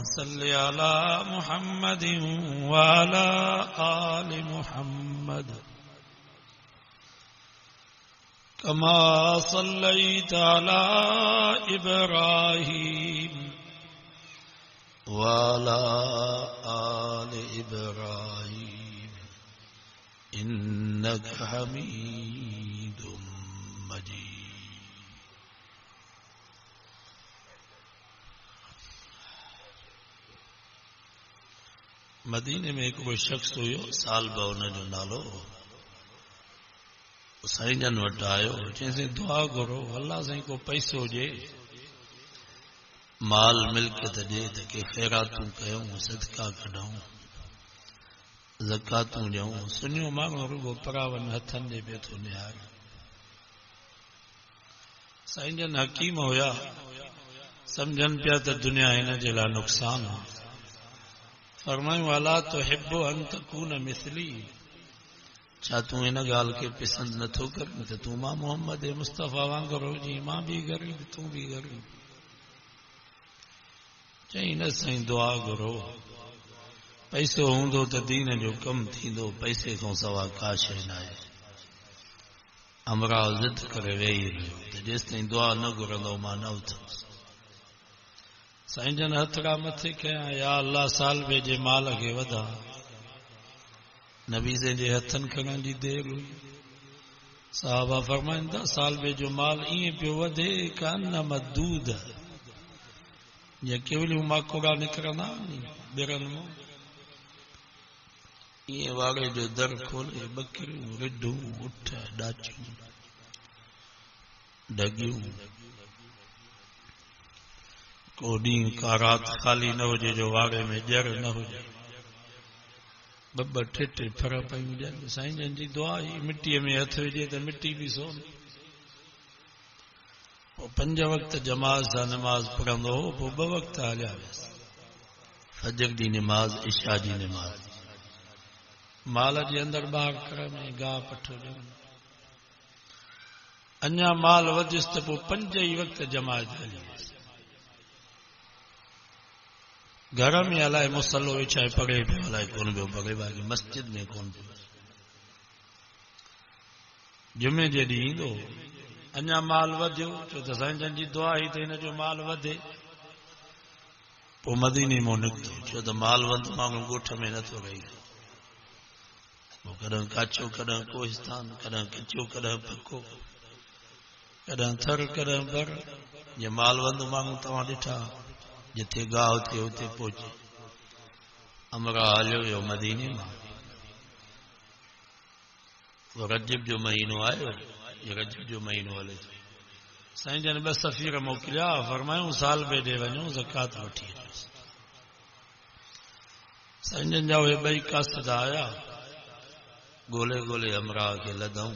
صل على محمد وعلى آل محمد كما صليت على إبراهيم وعلى آل إبراهيم إنك حميد مجيد. मदीने में एक वो शख्स हुयो साल ब उन जो नालो साईं जन वटि आयो चईं दुआ घुरो अल्लाह साईं को पैसो ॾे माल मिल्कियत ॾे त के ख़ैरातूं कयूं सदका कढूं ज़कातूं ॾियूं सुञो माण्हू रुगो परावन हथनि ॾे पियो थो निहारे साईं जन हकीम हुया सम्झनि पिया त दुनिया हिन जे लाइ नुक़सान आहे फरमायूं अला तुहिब्बु अन तकून मिस्ली छा तूं हिन ॻाल्हि खे पसंदि नथो करीं त तूं मां मोहम्मद मुस्तफ़ा वांगुरु हुजीं मां बि ग़रीब तूं बि ग़रीब चईं न साईं दुआ घुरो पैसो हूंदो त दीन जो कमु थींदो पैसे खां सवाइ का शइ न आहे अमरा ज़िद करे वेही रहियो त जेसिताईं दुआ न घुरंदो मां न उथंदुसि साईं जन हथड़ा मथे कया या अल्लाह साल ॿिए जे माल खे वधा नबी जे हथनि खणण जी देर हुई साहबा फरमाइनि था साल ॿिए जो माल ईअं पियो वधे कान दूध जीअं केवलियूं माकोड़ा निकिरंदा ॿिरनि मां ईअं वारे जो दर खोले बकरियूं रिढूं उठ ॾाचियूं ढगियूं को ॾींहुं का राति खाली न हुजे जो वारे में ॼर न हुजे ॿ टे टे फर पयूं ॼनि साईं जन जी दुआ ई मिटीअ में हथ विझे त मिटी बि सोन पोइ 5 वक़्त जमात सां नमाज़ पढ़ंदो हो पोइ 2 वक़्त हलिया वियसि फजर जी निमाज़ इशा जी निमाज़ माल जे अंदरि ॿाहिरि कर में गाह पठो ॾियनि अञा माल वधियुसि त पोइ 5 ई वक़्त जमात हली वियसि घर में अलाए मुसलो विछाए पढ़े पियो अलाए कोन पियो पढ़े बाक़ी मस्जिद में कोन पियो जुमे जे ॾींहुं ईंदो अञा माल वधियो छो त साईं जन जी दुआ ई त हिन जो माल वधे पोइ मदीने मां निकितो छो त माल वंद माण्हू ॻोठ में नथो रही पोइ कॾहिं काचो कॾहिं कोहिस्तान कॾहिं कचो कॾहिं पको कॾहिं थर कॾहिं बर जीअं माल वंद माण्हू तव्हां ॾिठा जिथे गाह थिए उते पहुचे अमरा हलियो वियो मदीने मां रजब जो महीनो आयो रजब जो महीनो हले थो साईं जन 2 सफ़ीर मोकिलिया फरमायूं साल ॿिए ॾे वञो ज़कात वठी अचोसि साईं जन जा उहे 2 कास्ता आया ॻोल्हे ॻोल्हे अमरा खे लधऊं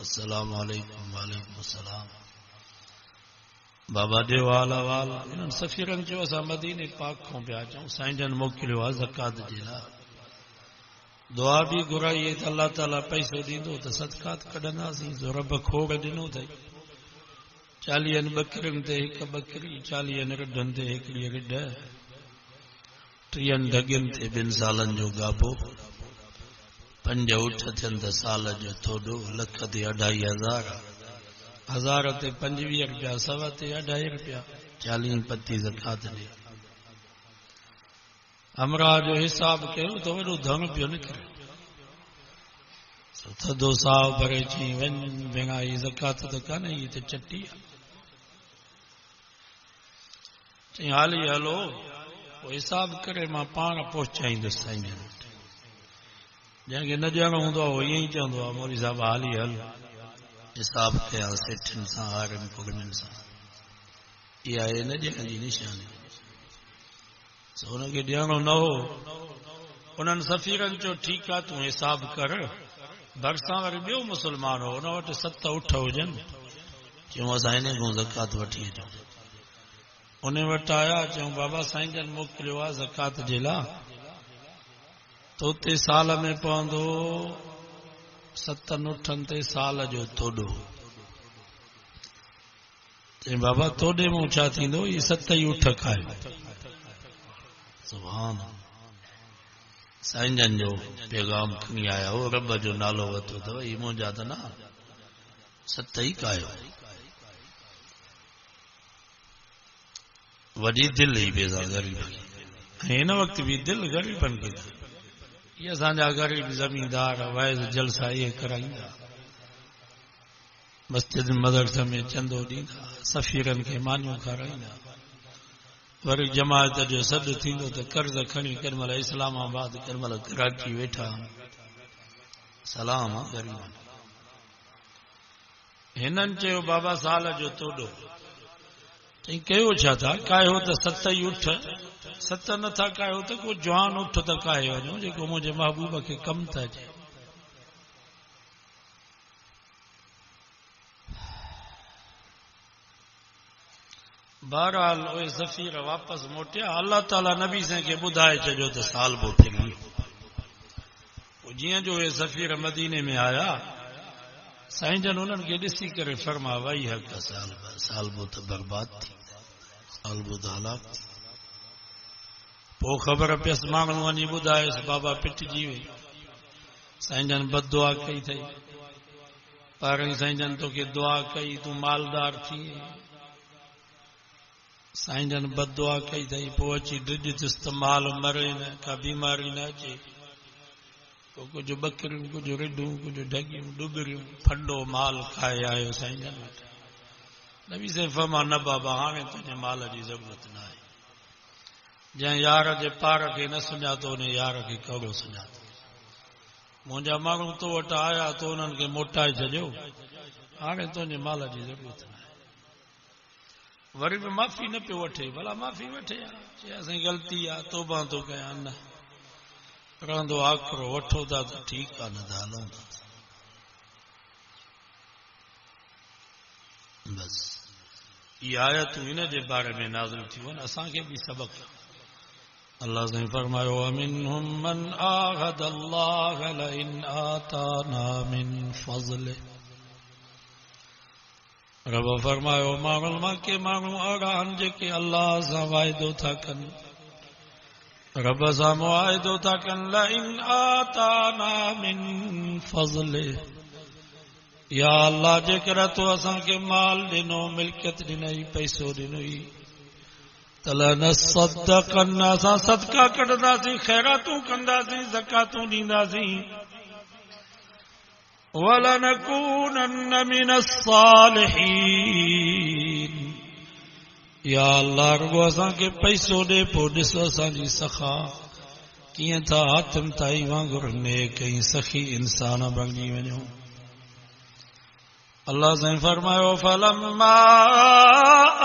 अस्सलाम वालेकुम वालेकुम अस्सलाम बाबा ॾियो वाल वाल इन्हनि सफ़ीरनि चयो असां मदीने पाक खां पिया अचूं साईं जन मोकिलियो आहे ज़कात जे लाइ दुआ बि घुराई त अल्लाह ताला पैसो ॾींदो त सदकात कढंदासीं जो रब खोड़ ॾिनो अथई 40 बकरियुनि ते 1 बकरी 40 रिढनि ते 1 रिढ 30 ढगियुनि ते 2 सालनि जो गाबो 5 उठ थियनि त साल जो थोॾो लख ते 2.5 हज़ार ते 25 रुपया 100 ते 2.5 रुपया 40 पत्ती ज़कात ॾे अमरा जो हिसाब कयो त वॾो धन पियो निकिरे थधो साहु भरे चई वञ भेणा ही ज़कात त कान्हे ही त चटी आहे चई हाली हलो पोइ हिसाब करे मां पाण पहुचाईंदुसि साईं जन वटि जंहिंखे न ॼाणो हूंदो आहे उहो ईअं ई चवंदो आहे मौलवी साहिब हाली हल हिसाब कयां सेठनि सां हारनि पुरनि सां इहा आहे न ॼण जी निशानी हुनखे ॼाणो न हो उन्हनि सफ़ीरनि चयो ठीकु आहे तूं हिसाब कर भरिसां वरी ॿियो मुस्लमान हो हुन वटि 7 उठ हुजनि चयूं असां हिन खां ज़कात वठी अचूं उन वटि आया चयूं बाबा साईं जन मोकिलियो आहे ज़कात जे लाइ त उते साल में पवंदो 7 उठनि ते साल जो तोॾो चई बाबा तोॾे मूं छा थींदो ही 7 ई उठ खाए सुभान साईं जन जो पैगाम खणी आया हो रब जो नालो वतो अथव ही मुंहिंजा त न सत ई कायो वॾी दिलि ई बेज़ा ग़रीब हिन वक़्तु बि दिलि ग़रीबनि खे इहे असांजा ग़रीब ज़मींदार वाइज़ जलसा इहे कराईंदा मस्जिद मदरसे में चंदो ॾींदा सफ़ीरनि खे मानियूं खाराईंदा वरी जमायत जो सॾु थींदो त कर्ज़ खणी केॾी महिल इस्लामाबाद केॾी महिल कराची वेठा सलाम आहे ग़रीबनि हिननि चयो बाबा साल जो तोॾो चई कयो छा था कायो त सत ई उठ सत नथा कायो त को जवान उठ त काहे वञो जेको मुंहिंजे महबूब खे कमु था अचे बहरहाल उहे सफ़ीर वापसि मोटिया अल्लाह ताला नबी साईं खे ॿुधाए चइजो त साल बो फिरी जीअं जो उहे सफ़ीर मदीने में आया साईं जन उन्हनि खे ॾिसी करे फरमा वई हक़ साल बो त बर्बाद थी साल बो त हलाक थी पोइ ख़बर पियसि माण्हू वञी ॿुधायुसि बाबा पिटिजी वई साईं जन बददुआ कई अथई पहिरीं साईं जन तोखे दुआ कई तूं मालदार थी साईं जन बददुआ कई अथई पोइ अची ॾिठुसि त माल मरे न का बीमारी न अचे पोइ कुझु ॿकरियूं कुझु रिढूं कुझु ढगियूं डुगरियूं फंडो माल खाए आयो साईं जन वटि नबी साईं फरमा न बाबा हाणे तुंहिंजे माल जी ज़रूरत न आहे जंहिं यार जे पार खे न सुञातो उन यार खे कहिड़ो सुञातो मुंहिंजा माण्हू तो वटि आया तो उन्हनि खे मोटाए छॾियो हाणे तुंहिंजे माल जी ज़रूरत न आहे वरी बि माफ़ी न पियो वठे भला माफ़ी वठे चए असांजी ग़लती आहे तौबा थो कयां न रहंदो आखिरो वठो था त ठीकु आहे न त हलूं था बसि इहा आयतूं हिन जे बारे में नाज़िल थियूं आहिनि असांखे बि सबक़ अल्लाह साईं फरमायो अमिनहुम मन आहद अल्लाह लइन आताना मिन फज़ले रब फरमायो माण्हुनि मां के माण्हू अहिड़ा आहिनि जेके अल्लाह सां वाइदो था कनि रब सां मुआहिदो था कनि लइन आताना मिन फज़ले या अल्लाह जेकर तो असांखे माल ॾिनो मिल्कियत ॾिनई पैसो ॾिनई तलनसद्दक़न असां सदका कढंदासीं ख़ैरातूं कंदासीं ज़कातूं ॾींदासीं वलनकूनन मिनस्सालिहीन या अल्लाह रुगो असांखे पैसो ॾे पोइ ॾिसो असांजी सखा कीअं था हातिम ताई वांगुर नेक ऐं सखी इंसान बणिजी वञो अल्लाह साईं फरमायो फलम्मा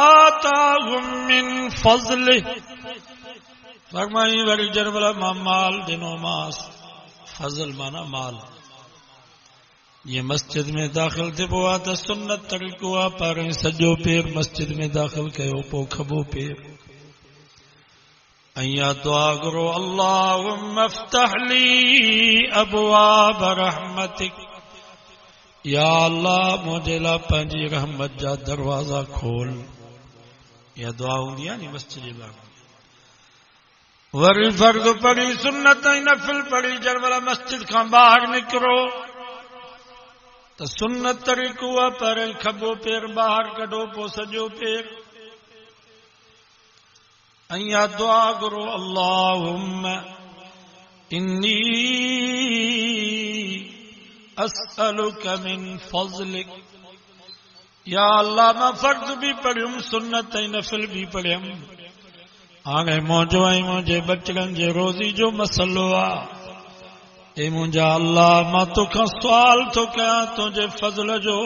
आताहुम मिन फज़ले फरमाई वरी जरमल मां माल ॾिनो मास फज़ल माना माल ये मस्जिद में दाख़िल थिबो आहे त सुन्नत तरीक़ो आहे पहिरियों सॼो पेर मस्जिद में दाख़िल कयो पोइ खॿो पेर ऐं या दुआ घुरो अल्लाहुम्म अफ्तह ली अबवाब रहमतिक या अल्लाह मुंहिंजे लाइ पंहिंजी रहमत जा दरवाज़ा खोल इहा दुआ हूंदी आहे नी मस्जिद जे बारे वरी फर्ज़ पढ़ी सुन्नत ऐं नफ़िल पढ़ी जंहिं मस्जिद खां ॿाहिरि निकिरो त सुन्नत तरीक़ो आहे पहिरियों खॿो पेर ॿाहिरि कढो पोइ सॼो पेर ऐं या दुआ घुरो अल्लाहुम्म इन्नी अस्अलुक मिन फज़लिक या अल्लाह मां फर्ज़ भी पढ़ियुमि सुन्नत ऐं नफ़िल भी पढ़ियुमि हाणे मुंहिंजो ऐं मुंहिंजे बचड़नि जे रोज़ी जो मसलो आहे ए मुंहिंजा अल्लाह मां तोखां सुवाल थो कयां तुंहिंजे फज़ल जो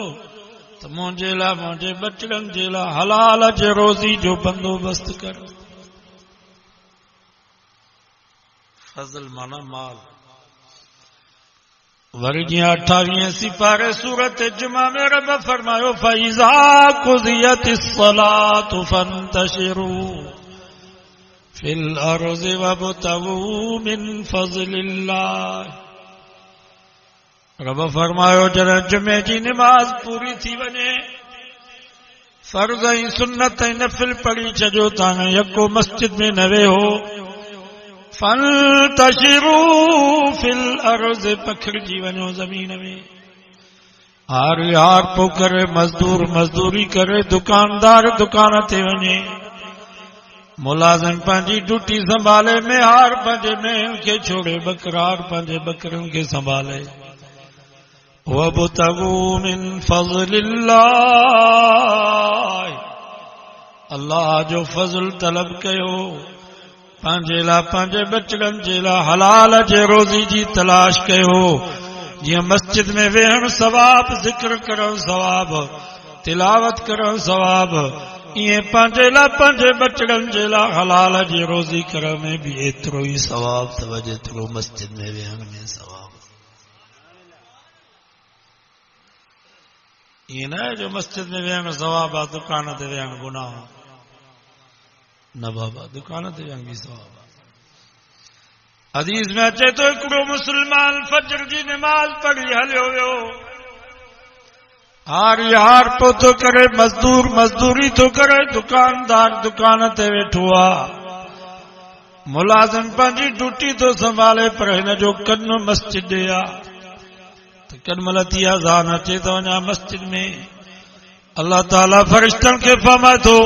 त मुंहिंजे लाइ मुंहिंजे बचड़नि जे लाइ हलाल जे रोज़ी जो बंदोबस्त कर फज़ल माना माल वरी जीअं 28 सिपारे सूरत जुमा में रब फरमायो फइज़ा कुज़ियतिस सलातु फंतशिरू फिल अर्ज़ि वब्तगू मिन फज़लिल्लाह रब फरमायो जॾहिं जुमे जी निमाज़ पूरी थी वञे फर्ज़ ऐं सुन्नत ऐं नफ़िल पढ़ी छॾियो तव्हां यको मस्जिद में न वेहो फंतशिरू फिल अर्ज़, पखिड़जी वञो ज़मीन में। हार यार पो करे, मजदूर मजदूरी करे, दुकानदार दुकान ते वञे, मुलाज़िम पंहिंजी ड्यूटी संभाले, मेहार पंहिंजे मेहन खे छोड़े, बकरार पंहिंजे बकरनि खे संभाले। वबतगू मिन फज़लिल्लाह, अल्लाह जो फज़ल तलब कयो, पंहिंजे लाइ पंहिंजे बचड़नि जे लाइ हलाल जे रोज़ी जी तलाश कयो। जीअं मस्जिद में वेहण सवाब, ज़िक्र करण सवाब, तिलावत करण सवाब, इएं पंहिंजे लाइ पंहिंजे बचड़नि जे लाइ हलाल जी रोज़ी करण में भी एतिरो ई सवाब अथव जेतिरो मस्जिद में वेहण में सवाब। ईअं न आहे जो मस्जिद में वेहण सवाब आहे, दुकान ते वेहण गुनाह न बाबा, दुकान ते वेहण भी सवाब आहे। हदीस में अचे तो हिकिड़ो मुस्लमान फजर जी नमाज़ पढ़ी हलियो वियो, हार यार पो थो करे, मजदूर मजदूरी थो करे, दुकानदार दुकान ते वेठो आहे, मुलाज़िम पंहिंजी ड्यूटी थो संभाले, पर हिन जो कन मस्जिद आहे। त केॾीमहिल थी अज़ान अचे त वञा मस्जिद में, अल्लाह ताला फ़रिश्तनि खे फरमाए थो,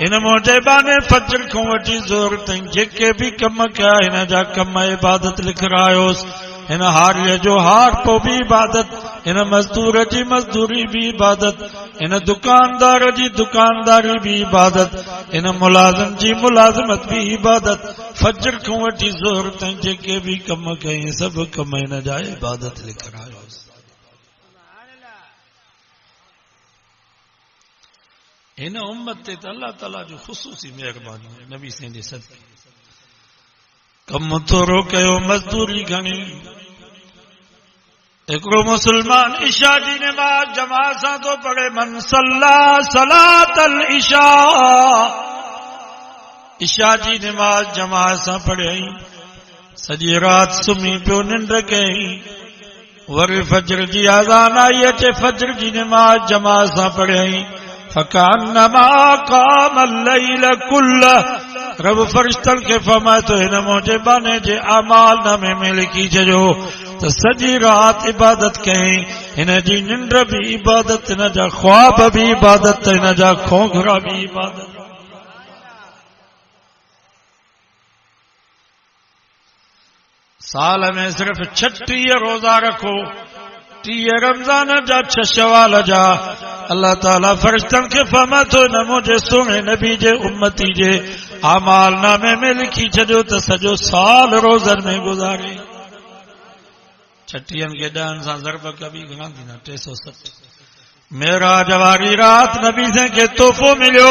हिन मुंहिंजे बाने फजर खां वठी ज़ोर ताईं जेके भी कम कया, हिन जा कम इबादत लिखायोसि। हिन हारीअ जो हार पो भी इबादत, हिन मजदूर जी मजदूरी भी इबादत, हिन दुकानदार जी दुकानदारी भी इबादत, हिन मुलाज़िम जी मुलाज़िमत भी इबादत। फजर खां वठी ज़ोर ताईं जेके भी कम कई, सभु कम हिन जा इबादत लिखायोसि। हिन उम्मत ते त अल्लाह ताला जो ख़ुसूसी महिरबानी है। नबी साईं जे सदके कम थोरो कयो, मजदूरी घणी। हिकिड़ो मुस्लमान इशा जी नमाज़ जमात सां थो पढ़े, मन सल्ला सलातल इशा, इशा जी नमाज़ जमात सां पढ़ियई, सॼी राति सुम्ही पियो, निंड कयई, वरी फजर जी अज़ान आई अचे, फजर जी नमाज़ जमात सां पढ़ियई, फकान्नमा क़ामल लैल कुल्ल। रब फरिश्तनि खे फरमाए थो, हिन मुंहिंजे बाने जे अमाल नामे में लिखी छॾियो त सॼी राति इबादत कयईं, हिन जी निंड भी इबादत, हिन जा ख्वाब भी इबादत, हिन जा खोखरा भी इबादत। साल में सिर्फ 36 रोज़ा रखो, 30 रमज़ान जा, 6 शवाल जा। अल्लाह ताला फरिश्तनि खे फरमाए थो, हिन मुंहिंजे सुहिणे नबी जे उम्मती जे आमाल नामे में लिखी छॾियो त सॼो साल रोज़नि में गुज़ारे। 36 खे 10 सां ज़रब कबी घणा थींदा, 360। मेराज वारी रात नबी साईं खे तोहफ़ो मिलियो,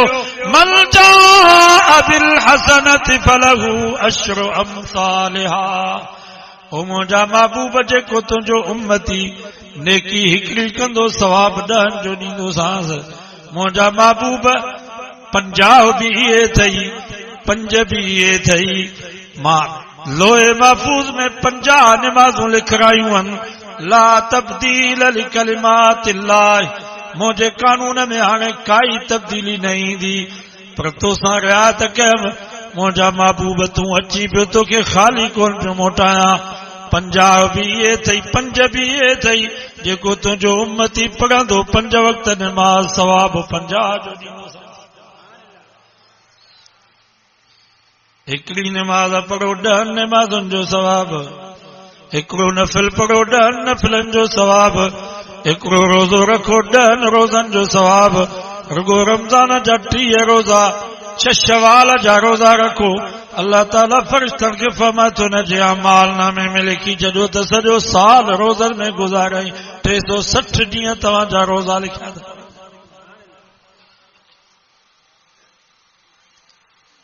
मन जाअ बिल हसनति फलहु अश्रु अम्सालिहा। ओ मुंहिंजा महबूब, जेको तुंहिंजो उम्मती नेकी हिकिड़ी कंदो, सवाब 10 जो ॾींदो सांस। मुंहिंजा महबूब 50 भी इहे अथई, 5 भी इहे अथई। मां लोहे महफूज़ में 50 निमाज़ूं लिखायूं आहिनि, ला तब्दील लिकलिमातिल्लाह, मुंहिंजे कानून में हाणे काई तब्दीली न ईंदी, पर तोसां रिआयत कयमि। मुंहिंजा महबूब, तूं अची पियो, तोखे ख़ाली कोन पियो मोटायां। 50 भी इहे अथई, 5 भी इहे अथई, जेको तुंहिंजो उम्मती पढ़ंदो 5 वक़्त निमाज़, सवाब 50 जो ॾींदो। हिकिड़ी निमाज़ पढ़ो 10 निमाज़ुनि जो सवाब, हिकिड़ो नफ़िल पढ़ो 10 नफ़िलनि जो सवाब, हिकिड़ो रोज़ो रखो 10 रोज़नि जो सवाब। रुगो रमज़ान जा 30 रोज़ा, 6 शवाल जा रोज़ा रखो। अल्लाह ताला फरिश्तनि खे फरमाए थो, न जे अमाल नामे में लिखी छॾियो त सॼो साल रोज़नि में गुज़ारई, 360 ॾींहं तव्हांजा रोज़ा लिखिया अथव।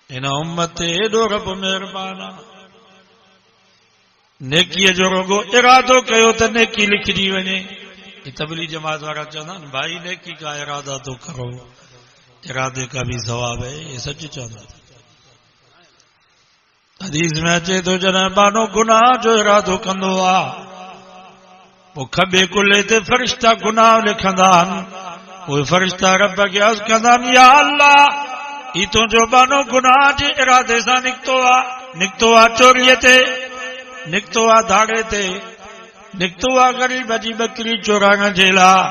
हिन उम्मत ते एॾो रब महिरबान आहे, नेकीअ जो रुगो इरादो कयो त नेकी लिखजी वञे। तबलीग जमात वारा चवंदा आहिनि, भाई नेकी का इरादा तो करो, इरादे का भी सवाब है, ये सच चवंदा। हदीस में अचे तो, जॾहिं बानो गुनाह जो इरादो कंदो आहे, पोइ खबे कुल्हे ते फरिश्ता गुनाह लिखंदा आहिनि। उहे फरिश्ता रब खे अर्ज़ कंदा आहिनि, या अल्लाह, ही तुंहिंजो बानो गुनाह जे इरादे सां निकितो आहे, निकतो आ चोरीअ ते, निकतो आ धाड़े ते, निकतो आ ग़रीब जी बकरी चोराइण जे लाइ,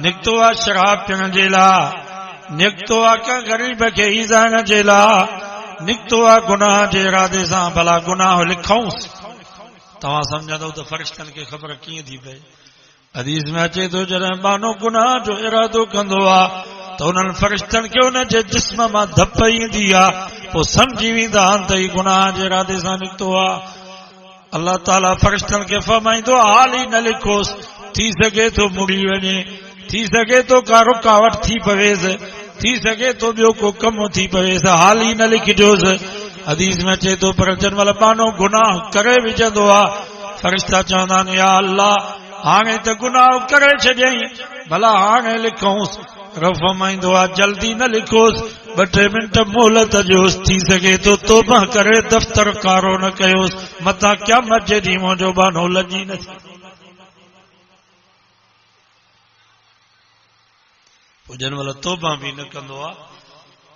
निकतो आ शराब पीअण जे लाइ, निकतो आ कंहिं ग़रीब खे ईज़ाइण जे लाइ, निकतो आ गुनाह जे इरादे सां भला गुनाह लिखऊंसि। तव्हां सम्झंदव त फ़रिश्तनि खे ख़बर कीअं थी पए। हदीस में अचे थो जॾहिं मानो गुनाह जो इरादो कंदो आहे त उन्हनि फ़रिश्तनि खे उन जे जिस्म मां धप ईंदी आहे, पोइ सम्झी वेंदा आहिनि त ही गुनाह जे इरादे सां निकितो आहे। अल्लाह ताला फ़रिश्तनि खे फरमाईंदो हाल ई न लिखोसि, थी सघे थो मुड़ी वञे, थी सघे थो का रुकावट थी पवेसि, थी सघे थो ॿियो को कमु थी पवेसि, हाल ई न लिखिजोसि। हदीस में अचे थो पर जंहिं महिल मानो गुनाह करे विझंदो आहे फ़रिश्ता चवंदा आहिनि या अल्लाह हाणे त गुनाह करे छॾियईं, भला हाणे लिखऊंसि। रब फरमाईंदो आहे जल्दी न लिखोसि, 2-3 मिंट मोहलत ॾियोसि, थी सघे थो तौबा करे दफ़्तर कारो न कयोसि, मथां क़यामत जे ॾींहुं मुंहिंजो बानो लॼी न थी। पोइ जंहिं महिल तौबा बि न कंदो आहे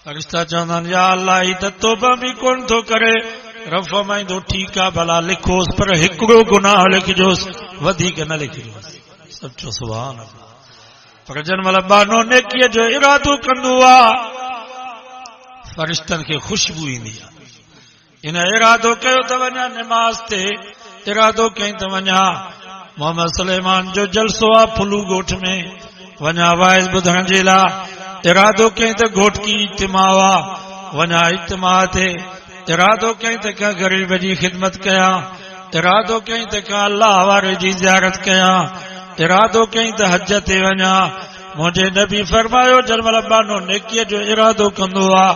फ़रिश्ता चवंदा आहिनि या अल्लाह ही त तौबा बि कोन थो करे। रब फरमाईंदो ठीकु आहे भला लिखोसि, पर हिकिड़ो गुनाह लिखिजोसि, वधीक न लिखिजोसि। सचो सुभान अल्लाह। पर जंहिं महिल बानो नेकीअ जो इरादो कंदो आहे फ़रिश्तनि खे ख़ुशबू ईंदी आहे। इन इरादो कयो त वञा निमाज़ ते, इरादो कई त वञा मोहम्मद सुलेमान जो जलसो आहे फुलू ॻोठ में, वञा वाइज़ ॿुधण जे लाइ, इरादो कई त घोट की इज्तिमा आहे, वञा इज्तिमा ते, इरादो कई त कंहिं ग़रीब जी ख़िदमत कयां, इरादो कई त कंहिं अल्लाह वारे जी ज़ियारत कयां, इरादो कई त हज ते वञा। मुंहिंजे नबी फरमायो जंहिं महिल बानो नेकीअ जो इरादो कंदो आहे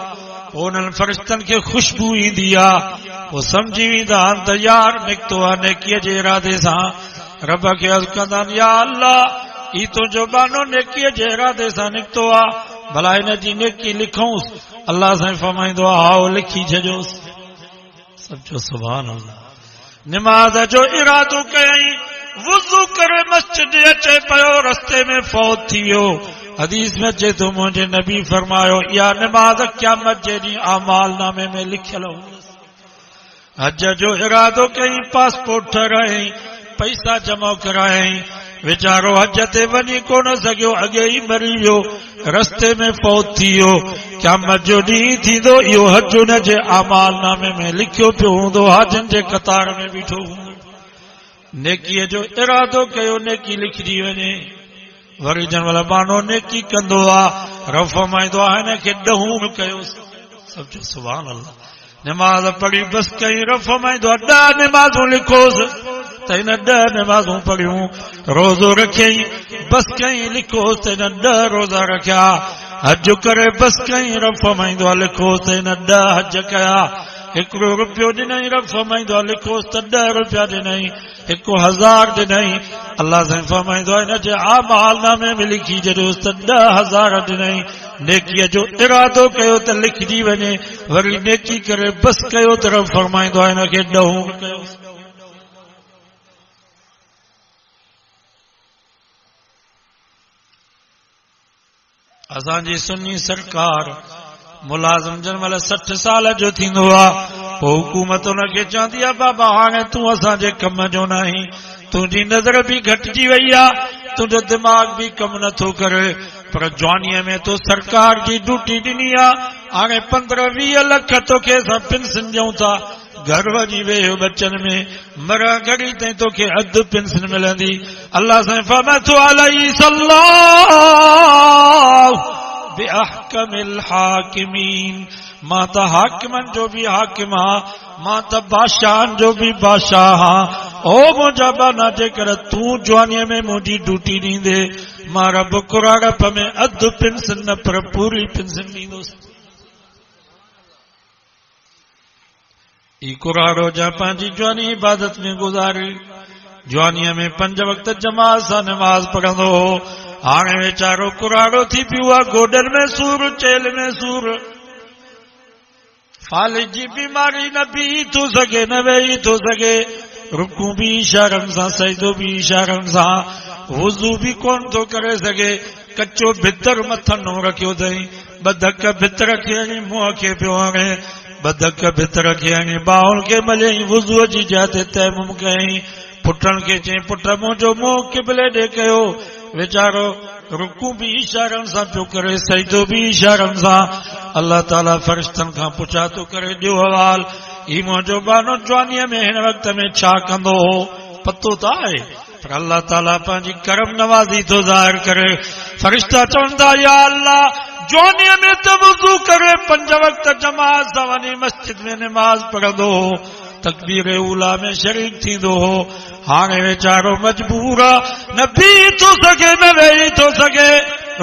पोइ उन्हनि फ़रिश्तनि खे ख़ुशबू ईंदी आहे, पोइ सम्झी वेंदा आहिनि त यार निकितो आहे नेकीअ जे इरादे सां। रब खे अर्ज़ कंदा आहिनि या अल्लाह ही तुंहिंजो बानो नेकीअ जे इरादे सां निकितो आहे, भला हिन जी नेकी लिखऊंसि। अल्लाह साईं फरमाईंदो आहे हाओ लिखी छॾियोसि। सचो सुभान अल्लाह। निमाज़ जो इरादो कयईं, वुज़ू करे मस्जिद अचे पियो, रस्ते में फौत थी वियो। हदीस में अचे तो मुंहिंजे नबी फरमायो इहा निमाज़ क़यामत जे ॾींहुं आमाल नामे में लिखियल हूंदसि। हज जो इरादो कयईं, पासपोर्ट ठारायईं, पैसा जमा करायईं, वीचारो हज ते वञी कोन सघियो, अॻे ई मरी वियो, रस्ते में फौत थी वियो। क़यामत जो ॾींहुं थींदो इहो हज हुन जे आमाल नामे में लिखियो पियो हूंदो, हाजिन जे कतार में बीठो हूंदो। नेकीअ जो इरादो कयो, नेकी लिखजी वञे। वरी जंहिं महिल बानो नेकी कंदो आहे रब फरमाईंदो आहे हिन खे ॾहूं कयोसि। सचो सुभान अल्लाह। निमाज़ पढ़ी बस कई, रब फरमाईंदो आहे 10 निमाज़ूं लिखोसि, त हिन 10 निमाज़ूं पढ़ियूं। रोज़ो रखियईं, बस कई लिखोसि, त हिन 10 रोज़ा रखिया। हज करे बस कई, रब फरमाईंदो आहे लिखोसि, त हिन 10 हज कया। 1 रुपयो ॾिनई, रब फरमाईंदो आहे लिखोसि, त 10 रुपया ॾिनई। 1000 ॾिनई, अल्लाह साईं फरमाईंदो आहे हिन जे आमाल नामे में लिखी छॾियोसि, त 10,000 ॾिनई। नेकीअ जो इरादो कयो त लिखजी वञे, वरी नेकी करे बस कयो त रब फरमाईंदो आहे हिन खे ॾहूं कयोसि। असांजी सुन्नी सरकार मुलाज़िम जंहिं महिल 60 साल जो थींदो आहे पोइ हुकूमत हुनखे चवंदी आहे बाबा हाणे तूं असांजे कम जो न आहीं, तुंहिंजी नज़र बि घटिजी वई आहे, तुंहिंजो दिमाग़ बि कमु नथो करे, पर जवानीअ में तो सरकार जी ड्यूटी ॾिनी आहे, हाणे 15-20 लख तोखे असां पेंशन ॾियूं था, घर वञी वेहो बचनि में, मरा घड़ी ताईं तोखे अधु पेंशन मिलंदी। अल्लाह साईं फरमातो अलैहि सल्लल्लाहु बिअहकमिल हाकिमीन, मां त हाकिमनि जो बि हाकिम आहियां, मां त बादशाहनि जो बि बादशाह आहियां। ओ मुंहिंजा बाना जेकर तूं जवानीअ में मुंहिंजी ड्यूटी ॾींदे, मां रब कुराड़प में अधु पेंशन न पर पूरी पेंशन ॾींदुसि। ई कुराड़ो जा पंहिंजी जवानी इबादत में गुज़ारी, जवानीअ में 5 वक़्त जमात सां नमाज़ पढ़ंदो हो, हाणे वीचारो कुराड़ो थी पियो आहे, गोॾनि में सूर, चेल में सूर, फालिज जी बीमारी, न बीही थो सघे न वेही थो सघे, रुकू भी इशारनि सां, सजदो भी इशारनि सां, वुज़ू भी कोन थो करे सघे, कचो भितर मथनो रखियो अथई, 2 धक भितर खे हणी मुंहं खे पियो हणे, बदक भितर खयईं बाहुन खे मलियईं वुज़ूअ जी जाइ ते तयमुम कयईं पुटनि खे चयईं पुट मुंहिंजो मुंहुं क़िबले ॾे कयो वीचारो रुकू भी इशारनि सां पियो करे सजदो भी इशारनि सां अल्लाह ताला फ़रिश्तनि खां पुछा थो करे ॾियो हवाल ही मुंहिंजो बानो जवानीअ में हिन वक़्त में छा कंदो हो पतो त आहे पर अल्लाह ताला पंहिंजी करम नवाज़ी थो ज़ाहिर करे फ़रिश्ता चवंदा या अल्लाह जवानीअ में त वुज़ू करे 5 वक़्त जमात सां वञी मस्जिद में निमाज़ पढ़ंदो हो तकबीर उला में शरीक थींदो हो हाणे वीचारो मजबूर आहे न बीह थो सघे न वेही थो सघे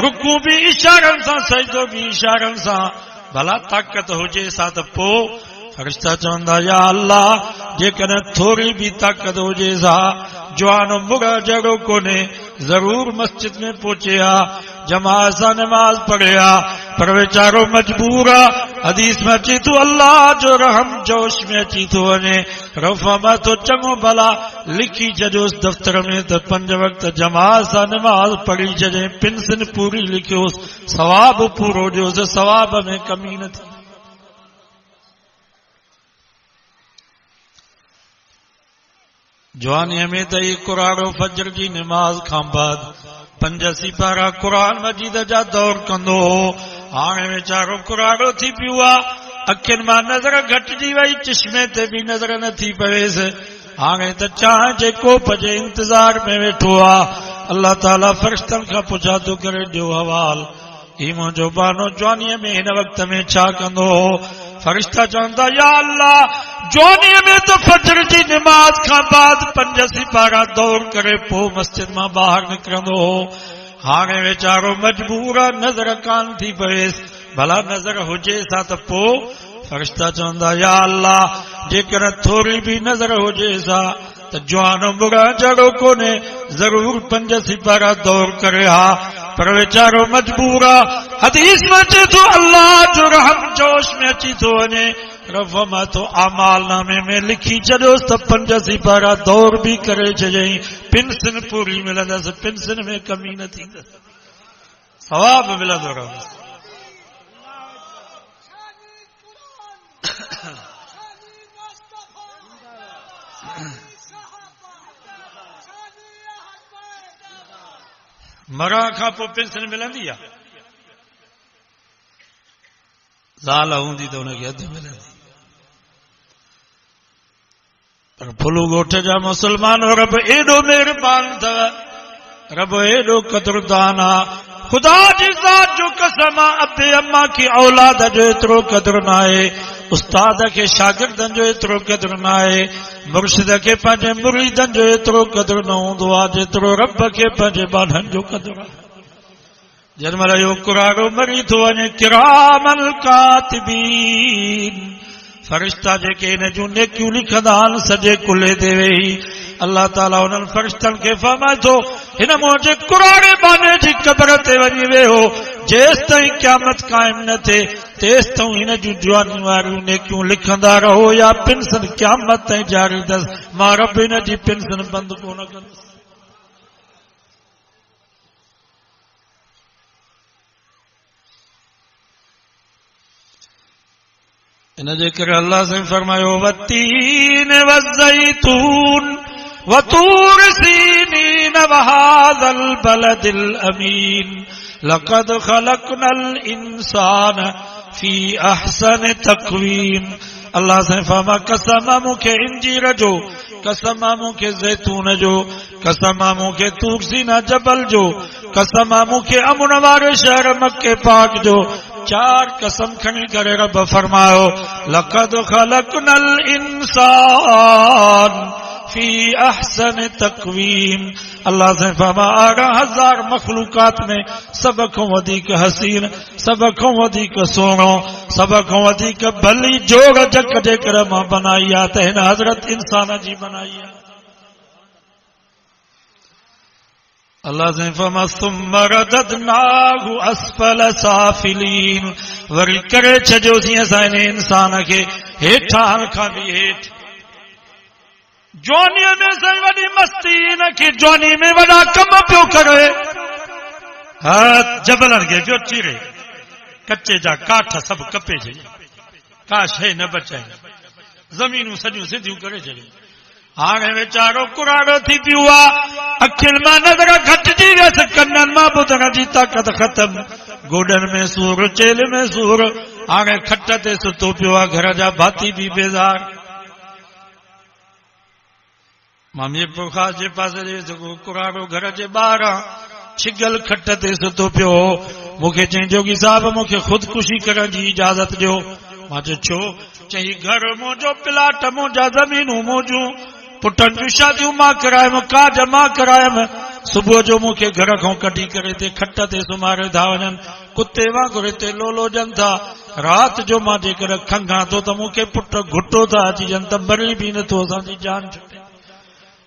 रुकू भी इशारनि सां सजदो भी इशारनि सां भला ताक़त हुजे सा त पोइ फ़रिश्ता चवंदा या अल्लाह जेकॾहिं थोरी भी ताक़त हुजे सा जवान मुड़ा जहिड़ो कोन्हे ज़रूर मस्जिद में पहुचे आ जमात सां नमाज़ पढ़े आ पर वीचारो मजबूर आ हदीस में अचे थो अल्लाह जो रहम जोश में अची थो वञे रफ़ा मां तो चङो भला लिखी छॾियोसि दफ़्तर में त 5 वक़्त जमात सां नमाज़ पढ़ी छॾे पेंशन पूरी लिखियोसि सवाब पूरो ॾियोसि सवाब में कमी न थी जवानीअ में त ही कुराड़ो फजर जी निमाज़ खां बाद 5 सिपारा क़ुरान मजीद जा दौर कंदो हो हाणे वीचारो कुराड़ो थी पियो आहे अखियुनि मां नज़र घटिजी वई चश्मे ते भी नज़र नथी पवेसि हाणे त चांहि जे कोप जे इंतज़ार में वेठो आहे अल्लाह ताला फ़रिश्तनि खां पुछा थो करे ॾियो हवाल ही मुंहिंजो बानो जवानीअ में हिन वक़्त में छा कंदो हो फ़रिश्ता चवंदा या अल्लाह जवानीअ में त फजर जी निमाज़ खां बाद 5 सिपारा दौड़ करे पोइ मस्जिद मां ॿाहिरि निकिरंदो हो हाणे वीचारो मजबूर आहे नज़र कान थी पवेसि भला नज़र हुजे सा त पोइ फ़रिश्ता चवंदा या अल्लाह जेकॾहिं थोरी भी नज़र हुजे सा त जवान बुढ़ा जहिड़ो कोन्हे ज़रूर 5 सिपारा दौड़ करे हा पर वीचारो मजबूर आहे हदीस में अचे थो अल्लाह जो रहम जोश में अची थो वञे रफ़ा मां तो आमाल नामे में लिखी छॾियोसि त 5 सिपारा दौर भी करे छॾियईं पेंशन पूरी मिलंदसि पेंशन में कमी न थींदसि सवाब मिलंदो रहंदसि मरण खां पोइ पेंशन मिलंदी आहे ज़ाल हूंदी त हुनखे अधु मिलंदी पर फुलू ॻोठ जा मुसलमान रब एॾो महिरबान अथव रब एॾो क़दुरदान आहे ख़ुदा जी ज़ात जो कसम आहे अबे अम्मा की औलाद जो एतिरो क़दुरु न आहे उस्ताद खे शागिर्दनि जो एतिरो क़दुरु न आहे मुर्शिद खे पंहिंजे मुरीदनि जो एतिरो क़दुरु न हूंदो आहे जेतिरो रब खे पंहिंजे बाननि जो क़दुरु आहे जंहिंमहिल इहो कुराड़ो मरी थो वञे किरामल कातिबीन फ़रिश्ता जेके हिन जूं नेकियूं लिखंदा आहिनि सॼे कुल्हे ते वेही अल्लाह ताला उन्हनि फ़रिश्तनि खे फरमाए थो हिन मुंहिंजे कुराड़े बाने जी क़बर ते वञी वेहो जेसि ताईं क़यामत क़ाइम न थिए तेसि ताईं हिन जूं जवानी वारियूं नेकियूं लिखंदा रहो या पेंशन क़यामत ताईं जारी अथसि मां रब हिन जी पेंशन बंदि कोन कंदुसि इन जे करे अल्लाह साईं फरमायो वतीन वज़ैतून वतूर सीनीन वहाज़ल बलदिल अमीन लक़द ख़लक़नल इंसान फी अहसन तक़वीम अल्लाह साईं फरमा कसम मूंखे इंजीर जो कसम मूंखे ज़ैतून जो कसम मूंखे तूर सीना जबल जो कसम मूंखे अमन वारे शहर मक्के पाक जो 4 कसम खणी करे रब फरमायो लक़द ख़लक़नल इंसान फी अहसन तक़वीम अल्लाह से फरमा 18,000 मखलूकात में सब खां वधीक हसीन सब खां वधीक सोणो सब खां वधीक भली जोड़ जक जेकर मां बनाई आहे त हिन हज़रत इंसान जी बनाई आहे अल्लाह से फरमा सुम्म रददनाहु अस्फल साफिलीन वरी करे छॾियोसीं असां हिन इंसान खे हेठां खां बि हेठि जवानीअ में साईं वॾी मस्ती न की जवानी में वॾा कम पियो करे जबलनि खे पियो चीरे कचे जा काठ सभु कपे छॾिया का शइ न बचाई ज़मीनूं सॼियूं सिधियूं करे छॾियूं हाणे वीचारो कुराड़ो थी पियो आहे अखियुनि मां नज़र घटिजी वियसि कननि मां ॿुधण जी ताक़त ख़तम गोॾनि में सूर चेल में सूर हाणे खट ते सुतो पियो आहे घर जा भाती बि बेज़ार मां मीरपुर ख़ास जे पासे ॾे कुराड़ो घर जे ॿाहिरां छिगल खट ते सुतो पियो मूंखे चई जोगी साहिब मूंखे ख़ुदकुशी करण जी इजाज़त ॾियो मां चयो छो चई घर मुंहिंजो प्लाट मुंहिंजा ज़मीनूं मुंहिंजूं पुटनि जूं शादियूं मां करायमि काज मां करायमि सुबुह जो मूंखे घर खां कढी करे ते खट ते सुम्हारे था वञनि कुते वांगुरु हिते लोलोजनि था राति जो मां जेकर खंघां थो त मूंखे पुट घुटो था अची वञनि त मरी बि नथो असांजी जान छुटे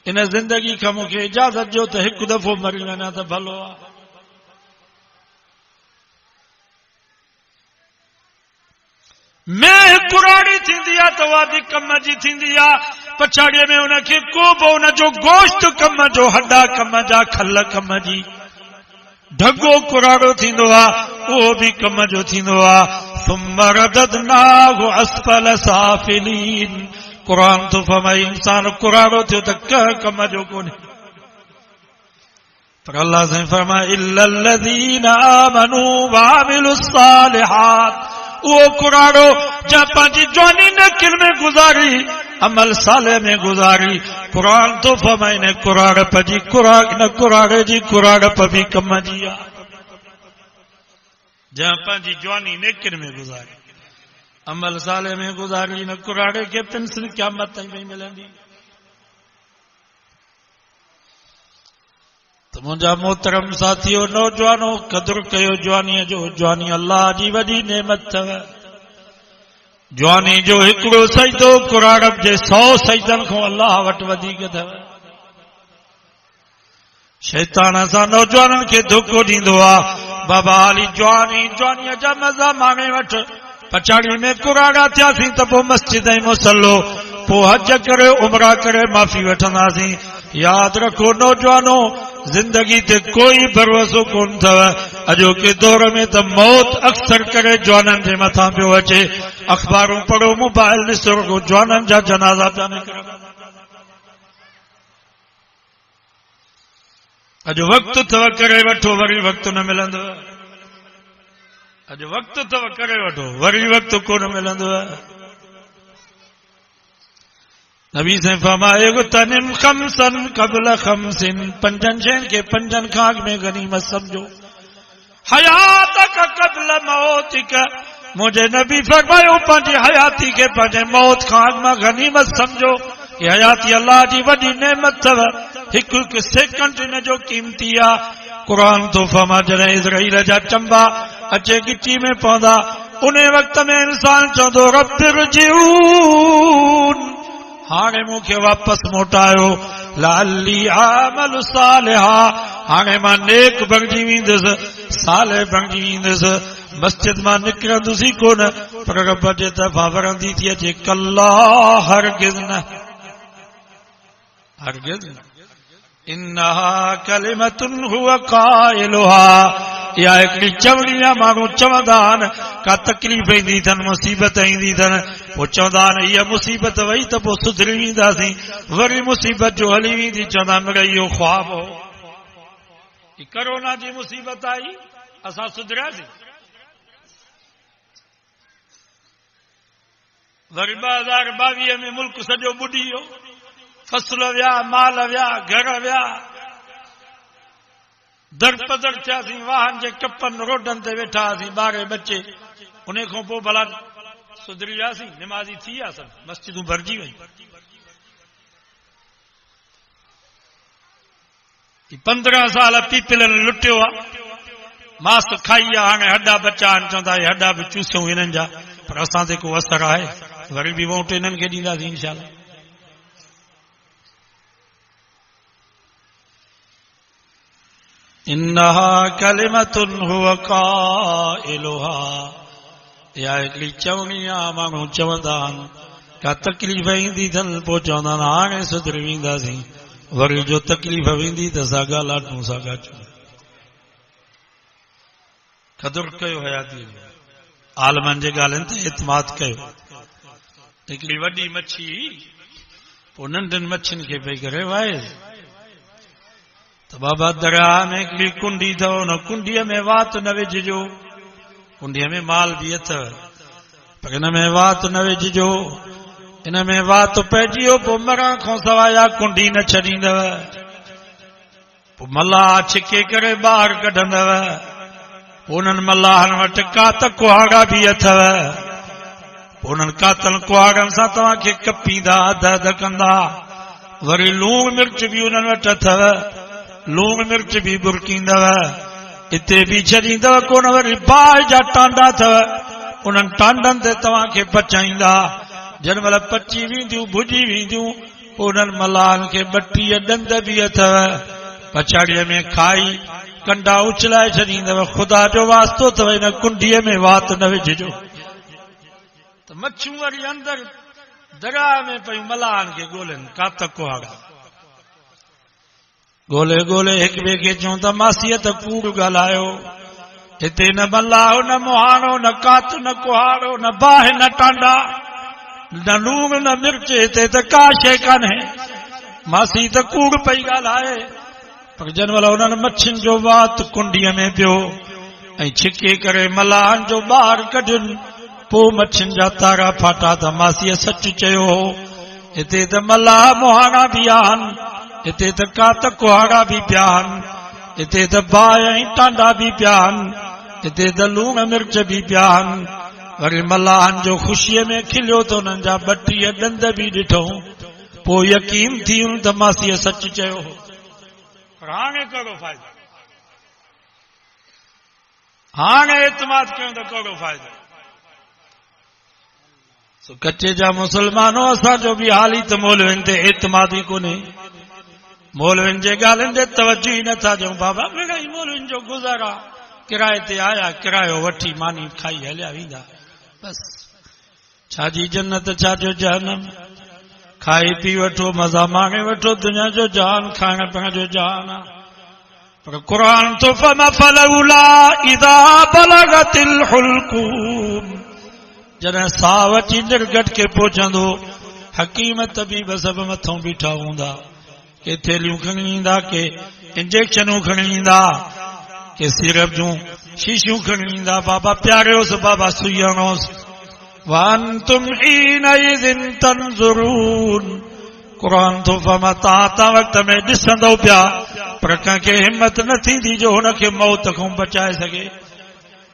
इन ज़िंदगी खां मूंखे इजाज़त ॾियो त हिकु दफ़ो मरी वञा त भलो आहे में कुराड़ी थींदी आहे त उहा बि कम जी थींदी आहे पछाड़ीअ में उनखे को बि उनजो गोश्त कम जो हॾा कम जा खल कम जी ढगो कुराड़ो थींदो आहे उहो बि कम जो थींदो आहे ثم رددناه اسفل سافلين क़ुरान थो फरमाए इंसान कुराड़ो थियो त कंहिं कम जो कोन्हे पर अल्लाह साईं फरमाए इल्लल लज़ीना आमनू व अमिलुस सालिहात उहो कुराड़ो जा पंहिंजी जवानी नकिल में गुज़ारी अमल साले में गुज़ारी क़ुरान तो फरमाए कुराड़प जी न कुराड़े जी कुराड़प बि कम जी आहे जंहिं पंहिंजी जवानी नेकिन में गुज़ारी अमल साले में गुज़ारी न कुराड़े खे पेंसिल क़यामत ताईं पई मिलंदी त मुंहिंजा मोहतरम साथियो नौजवानो क़दुरु कयो जवानीअ जो जवानी अल्लाह जी वॾी नेमत अथव जवानी जो हिकिड़ो सजदो कुराड़प जे 100 सजदनि खां अल्लाह वटि वधीक अथव शैतान असां नौजवाननि खे धोखो ॾींदो आहे बाबा हाली जवानीअ जा मज़ा माणे वठि पछाड़ी में कुराड़ा थियासीं त पोइ मस्जिद ऐं मुसल्लो पोइ हज करे उमरा करे माफ़ी वठंदासीं यादि रखो नौजवानो जिंदगी ते कोई भरोसो कोन अथव अॼोके दौर में त मौत अक्सर करे जवाननि जे मथां पियो अचे अख़बारूं पढ़ो मोबाइल ॾिसो रुगो जवाननि जा जनाज़ा पिया निकिरनि अॼु वक़्तु अथव करे वठो वरी वक़्तु न मिलंदव अॼु वक़्तु अथव करे वठो वरी वक़्तु कोन मिलंदव नबी साईं फरमाए तनिम खमसन क़ब्ल खमसिन पंजनि शयुनि खे पंजनि खां अॻु में गनीमत सम्झो हयातक क़ब्ल मौतिक मुंहिंजे नबी फरमायो पंहिंजी हयाती खे पंहिंजे मौत खां अॻु में गनीमत सम्झो ये हयाती अल्लाह जी वॾी नेमत अथव हिकु हिकु सेकंड इन जो क़ीमती आहे क़ुरान तो फरमा जॾहिं इज़राइल जा चंबा अचे गिची में पवंदा उन वक़्त में इंसान चवंदो रब्बिरजिऊन हाणे मूंखे वापसि मोटायो लाली आमल सालिहा हाणे मां नेक बणिजी वेंदुसि साले बणिजी वेंदुसि मस्जिद मां निकिरंदुसि कोन पर रब जे तरफ़ां वरंदी थी अचे कल्ला हरगिज़ न हरगिज़ न इन्नहा कलिमतुन हुव क़ाइलुहा या हिकिड़ी चवणी आहे माण्हू चवंदा आहिनि का तकलीफ़ ईंदी अथनि मुसीबत ईंदी अथनि पोइ चवंदा आहिनि इहा मुसीबत वई त पोइ सुधरी वेंदासीं वरी मुसीबत जो हली वेंदी चवंदा मिड़ई इहो ख्वाब हो करोना जी मुसीबत आई असां सुधरियासीं वरी 2022 में मुल्क सॼो ॿुॾी वियो फसल विया माल विया घर विया दरपदर थियासीं वाहन जे कपनि रोडनि ते वेठा हुआसीं ॿार बचे उन खां पोइ भला सुधरी वियासीं निमाज़ी थी विया सभु मस्जिदूं भरिजी वयूं 15 साल पीपलनि लुटियो आहे मास खाई आहे हाणे हॾा बचा आहिनि चवंदा हॾा बि चूसियूं हिननि जा पर असां ते को असर आहे वरी बि वोट हिननि खे ॾींदासीं इंशाअल्लाह इन्नहा कलिमतुन हुव क़ाइलुहा या हिकिड़ी चवणी आहे माण्हू चवंदा आहिनि का तकलीफ़ ईंदी अथनि पोइ चवंदा आहिनि हाणे सुधरी वेंदासीं वरी जो तकलीफ़ वेंदी त साॻा लाटूं साॻा चूं क़दुरु कयो हयाती आलमनि जे ॻाल्हियुनि ते एतमाद कयो हिकिड़ी वॾी मच्छी पोइ नंढनि मच्छियुनि खे पई करे वाए त बाबा दरिया में हिकिड़ी कुंडी अथव हुन कुंडीअ में वात न विझिजो कुंडीअ में माल बि अथव पर हिन में वात न विझिजो हिन में वात पइजी वियो पोइ मरण खां सवाइ कुंडी न छॾींदव पोइ मल्लाह छिके करे ॿाहिरि कढंदव पोइ उन्हनि मल्लाहनि वटि कात कुहाड़ा बि अथव पोइ उन्हनि कातल कुहाड़नि सां तव्हांखे कपींदा अध अध कंदा वरी लूण मिर्च बि उन्हनि वटि अथव लूण मिर्च बि बुरकींदव हिते बि छॾींदव कोन वरी बाहि जा टांडा अथव उन्हनि टांडनि ते तव्हांखे पचाईंदा जंहिं महिल पची वेंदियूं भुॼी वेंदियूं पोइ उन्हनि मल्हानि खे 32 ॾंद बि अथव पछाड़ीअ में खाई कंडा उछलाए छॾींदव ख़ुदा जो वास्तो अथव हिन कुंडीअ में वात न विझिजो त मच्छियूं वरी अंदरि दरिया में पयूं मल्हानि खे ॻोल्हनि कात कुहाड़ा ॻोल्हे ॻोल्हे हिक ॿिए खे चऊं त मासीअ त कूड़ ॻाल्हायो हिते न मल्हाओ न मुहाणो न कात न कुहाड़ो न बाहि न टांडा न लूण न मिर्च हिते त का शइ कान्हे मासी त कूड़ पई ॻाल्हाए पर जंहिं महिल उन्हनि मच्छियुनि जो वात कुंडीअ में पियो ऐं छिके करे मल्हानि जो ॿाहिरि कढियुनि पोइ मच्छियुनि जा तारा फाटा त मासीअ सच चयो हो हिते त मल्हाह मुहाणा बि आहिनि हिते त कात कुहाड़ा बि पिया आहिनि हिते त बाहि ऐं टांडा बि पिया आहिनि हिते त लूण मिर्च बि पिया आहिनि वरी मल्हाहनि जो ख़ुशीअ में खिलियो त हुननि जा 32 ॾंद बि ॾिठऊं पोइ यकीन थी वियो त मासीअ सच चयो हो पर हाणे कहिड़ो फ़ाइदो हाणे एतमाद कयूं त कहिड़ो फ़ाइदो कच्चे जा मुसलमानो असांजो बि हाल ई त मौलवियुनि ते एतमाद ई कोन्हे मौलवियुनि जे ॻाल्हियुनि ते तवजो ई नथा ॾियूं बाबा मिड़ई मौलवियुनि जो गुज़ारा किराए ते आया किरायो वठी मानी खाई हलिया वेंदा बस छाजी जन्नत छाजो जहन्नम खाई पी वठो मज़ा माणे वठो दुनिया जो जान खाइण पीअण जो जान पर क़ुरान तो फमफलउला इदा बलगतिल हुलकूम जॾहिं साह अची निर्गट के पहुचंदो हकीम तबीब सभु मथां बीठा हूंदा के थेलियूं खणी ईंदा के इंजेक्शनूं खणी ईंदा के सिरप जूं शीशियूं खणी ईंदा बाबा प्यारियोसि बाबा सुई हणोसि वअंतुम हीनइज़िन तंज़ुरून क़ुरान तो फमता वक़्त में ॾिसंदो पिया पर कंहिंखे हिम्मत न थींदी जो हुनखे मौत खां बचाए सघे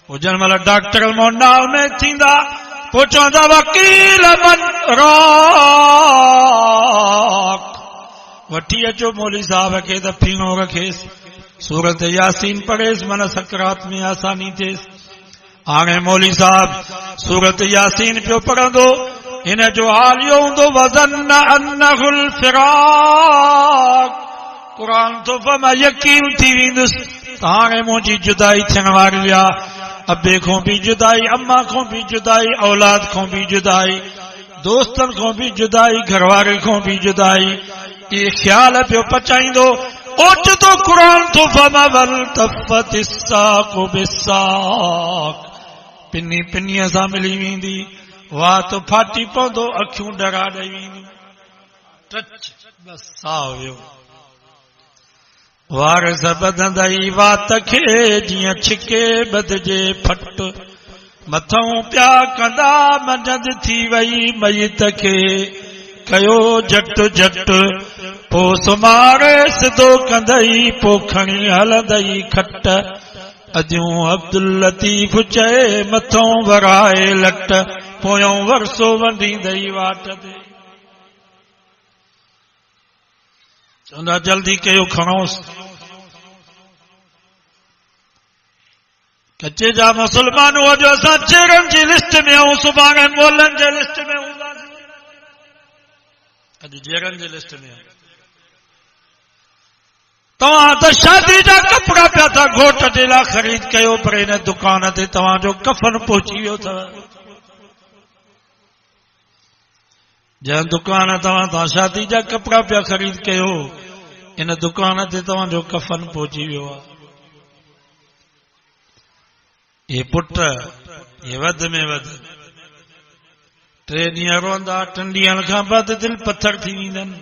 पोइ जंहिं महिल डॉक्टर मोनाल में थींदा पोइ चवंदा वकील मन राक वठी अचो मौली साहब खे त फीणो रखेसि सूरत यासीन पढ़ेसि मन सकरात में आसानी थिएसि हाणे मौली साहब सूरत यासीन पियो पढ़ंदो हिन जो हाल इहो हूंदो वज़न अन्नहुल फिराक क़ुरान तो फमा यकीन थी वेंदुसि त हाणे मुंहिंजी जुदाई थियण वारी आहे अबे खां बि जुदाई अम्मा खां बि जुदाई औलाद खां बि जुदाई दोस्तनि खां बि जुदाई घरवारे खां बि जुदाई ये ख्याल पियो पचाईंदो ओचितो क़ुरान तो फमवल तफ़तिस्साक़ बिस्साक़ पिनी पिनीअ सां मिली वेंदी वात फाटी पवंदो अखियूं डरा ॾेई वेंदियूं टच बस साह वियो वारस बधंदई वात खे जीअं छिके बधजे फट मथां पिया कंदा मंझंद थी वई मयत खे कयो झट झट पोइ सुमारे सिधो कंदई पोइ खणी हलंदई खट अॼूं अब्दुल लतीफ़ चए मथां वराए लट पोयों वरसो वंडींदई वाट ते चवंदा जल्दी कयो खणोसि कच्चे जा मुसलमान अॼु असां चेरनि जी लिस्ट में आहियूं सुभाणे मोलनि जे लिस्ट में हूंदासीं अॼु जेरनि जी लिस्ट में तव्हां त शादी जा कपिड़ा पिया था घोट जे लाइ ख़रीद कयो पर हिन दुकान ते तव्हांजो कफन पहुची वियो अथव जंहिं दुकान तव्हां तां शादी जा कपिड़ा पिया ख़रीद कयो इन दुकान ते तव्हांजो कफन पहुची वियो आहे ये पुट ये वध में वध 3 ॾींहं रोंदा 3 ॾींहनि खां बाद दिल पत्थर थी वेंदनि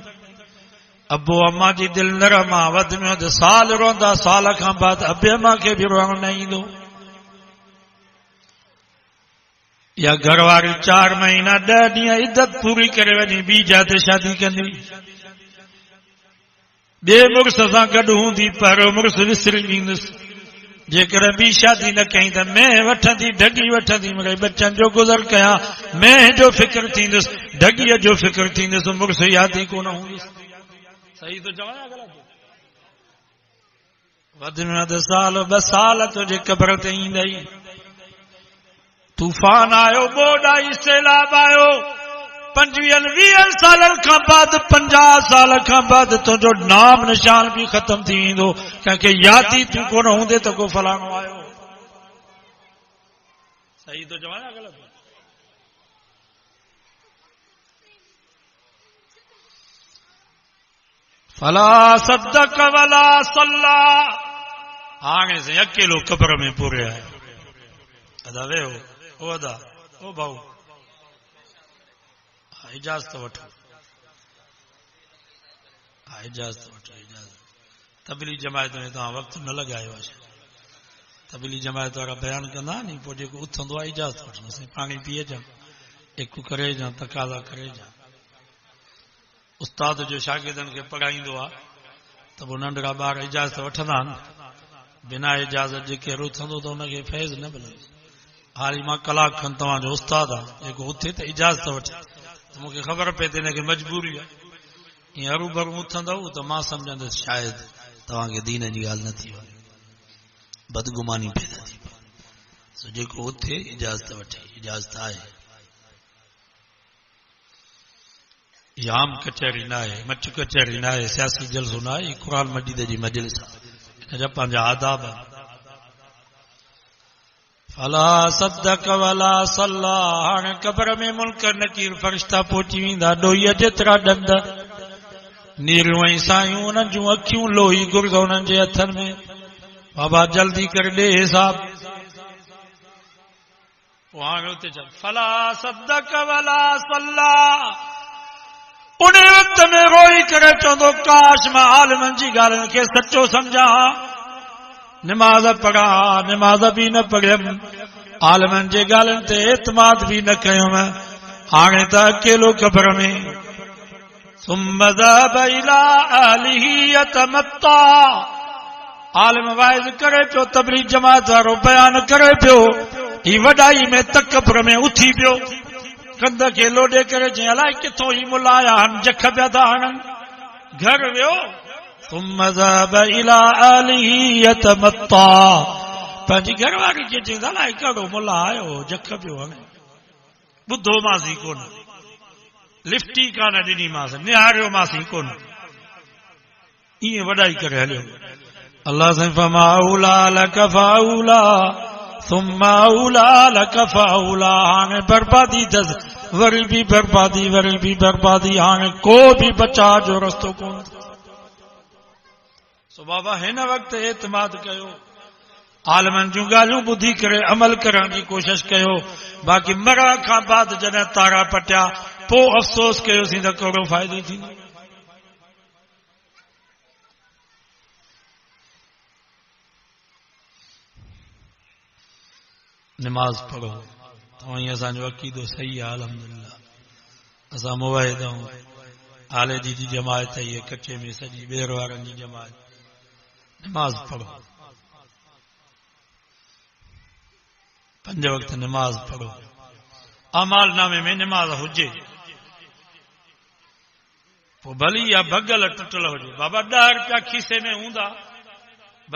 अबो अम्मा जी दिल नरम आहे वध में वधि साल रोंदा साल खां बाद अबे अम्मा खे बि रोअण न ईंदो या घरवारी 4 महीना 10 ॾींहं इद्दत पूरी करे वञी ॿी जाते शादी कंदी ॿिए मुड़ुस सां गॾु हूंदी पर मुड़ुस विसरी वेंदुसि जेकर ॿी शादी न कई त मैं वठंदी ढगी वठंदी मगर बच्चन जो गुज़र कया मैं जो फिक्र थींदुसि ढगीअ जो फिक्र थींदुसि मुड़ुस याद ई कोन हूंदुसि सही तो चवां ग़लति वध में वधि साल 2 साल तुंहिंजे क़बर ते ईंदई तूफान आयो ॿोॾ आई सैलाब आयो 25-20 सालनि खां बाद 50 साल खां बाद तुंहिंजो नाम निशान भी खत्म थी वेंदो कंहिंखे याद ई तूं कोन हूंदे त को फलाणो आयो सही तो चवां ग़लति फला सद्दक वला सल्ला हाणे से अकेलो क़ब्र में पूरे आयो अदा वेहो ओ अदा ओ भाऊ इजाज़त वठो इजाज़त वठो इजाज़त तबली जमायत में तव्हां वक़्तु न लॻायो आहे तबली जमायत वारा बयान कंदा नी पोइ जेको उथंदो आहे इजाज़त वठो साईं पाणी पीए जा हिकु करे जा तक़ाज़ा करे जा उस्ताद जो शागिर्दनि खे पढ़ाईंदो आहे त पोइ नंढड़ा ॿार इजाज़त वठंदा आहिनि बिना इजाज़त जे केरु उथंदो त हुनखे फैज़ न मिलंदो हाली मां कलाक खनि तव्हांजो उस्ताद आहे जेको उथे त इजाज़त वठे त मूंखे ख़बर पए त हिनखे मजबूरी आहे ईअं हरू भरू उथंदव त मां सम्झंदुसि शायदि तव्हांखे दीन जी ॻाल्हि न थी वञे बदगुमानी पैदा थी पए जेको उथे इजाज़त वठे इजाज़त आहे आम कचहरी न आहे मच कचहरी न आहे सियासी जलसो न आहे क़ुरान मजीद जी मजलिस आहे हिन जा पंहिंजा आदाब आहिनि फला सद्दक वला सल्ला हाणे क़ब्र में मुनकर नकीर फरिश्ता पहुची वेंदा ॾोहीअ जेतिरा ॾंद नीरियूं ऐं सायूं उन्हनि जूं अखियूं लोही गुर्ग उन्हनि जे हथनि में बाबा जल्दी करे ॾे हिसाब पोइ हाणे उते चल फला सद्दक वला सल्ला उन वक़्त में रोई करे चवंदो काश मां आलिमनि जी ॻाल्हियुनि खे सचो सम्झां निमाज़ पढ़ा निमाज़ भी न पढ़ियमि आलिमनि जे ॻाल्हियुनि ते एतमाद भी न कयुमि हाणे त अकेलो क़ब्र में सुम्म ज़हब इला अहलिही यतमत्ता आलिम वाइज़ करे पियो तबलीग जमात वारो बयान करे पियो ही वॾाई में तकबर में उथी पियो कंध खे लोॾे करे चई अलाए किथों ही मुला आया आहिनि जख पिया था हणनि घर वियो सुम्म ज़हब इला अहलिही यतमत्ता पंहिंजी घरवारी खे चई अलाए कहिड़ो मुला आयो जख पियो हणे ॿुधो मांसी कोन लिफ्टी कान ॾिनी मांसि निहारियो मांसी कोन ईअं वॾाई करे हलियो अल्लाह साईं फमाउला लक फाउला सुम्म औला लक फाउला हाणे बर्बादी अथसि वरी बि बर्बादी हाणे को बि बचा जो रस्तो कोन सो बाबा हिन वक़्तु एतमाद कयो आलमनि जूं ॻाल्हियूं ॿुधी करे अमल करण जी कोशिश कयो बाक़ी मरण खां बाद जॾहिं तारा पटिया पोइ अफ़सोस कयोसीं त कहिड़ो फ़ाइदो थींदो नमाज़ पढ़ो तव्हां असांजो अक़ीदो सही आहे अल्हम्दुलिल्लाह असां मुवाहिद आहियूं आले जी जमायत आई आहे कचे में सॼी ॿेर वारनि जी जमायत नमाज़ पढ़ो 5 वक़्त नमाज़ पढ़ो अमाल नामे में नमाज़ हुजे पोइ भली या भगल टुटल हुजे बाबा 10 रुपया खीसे में हूंदा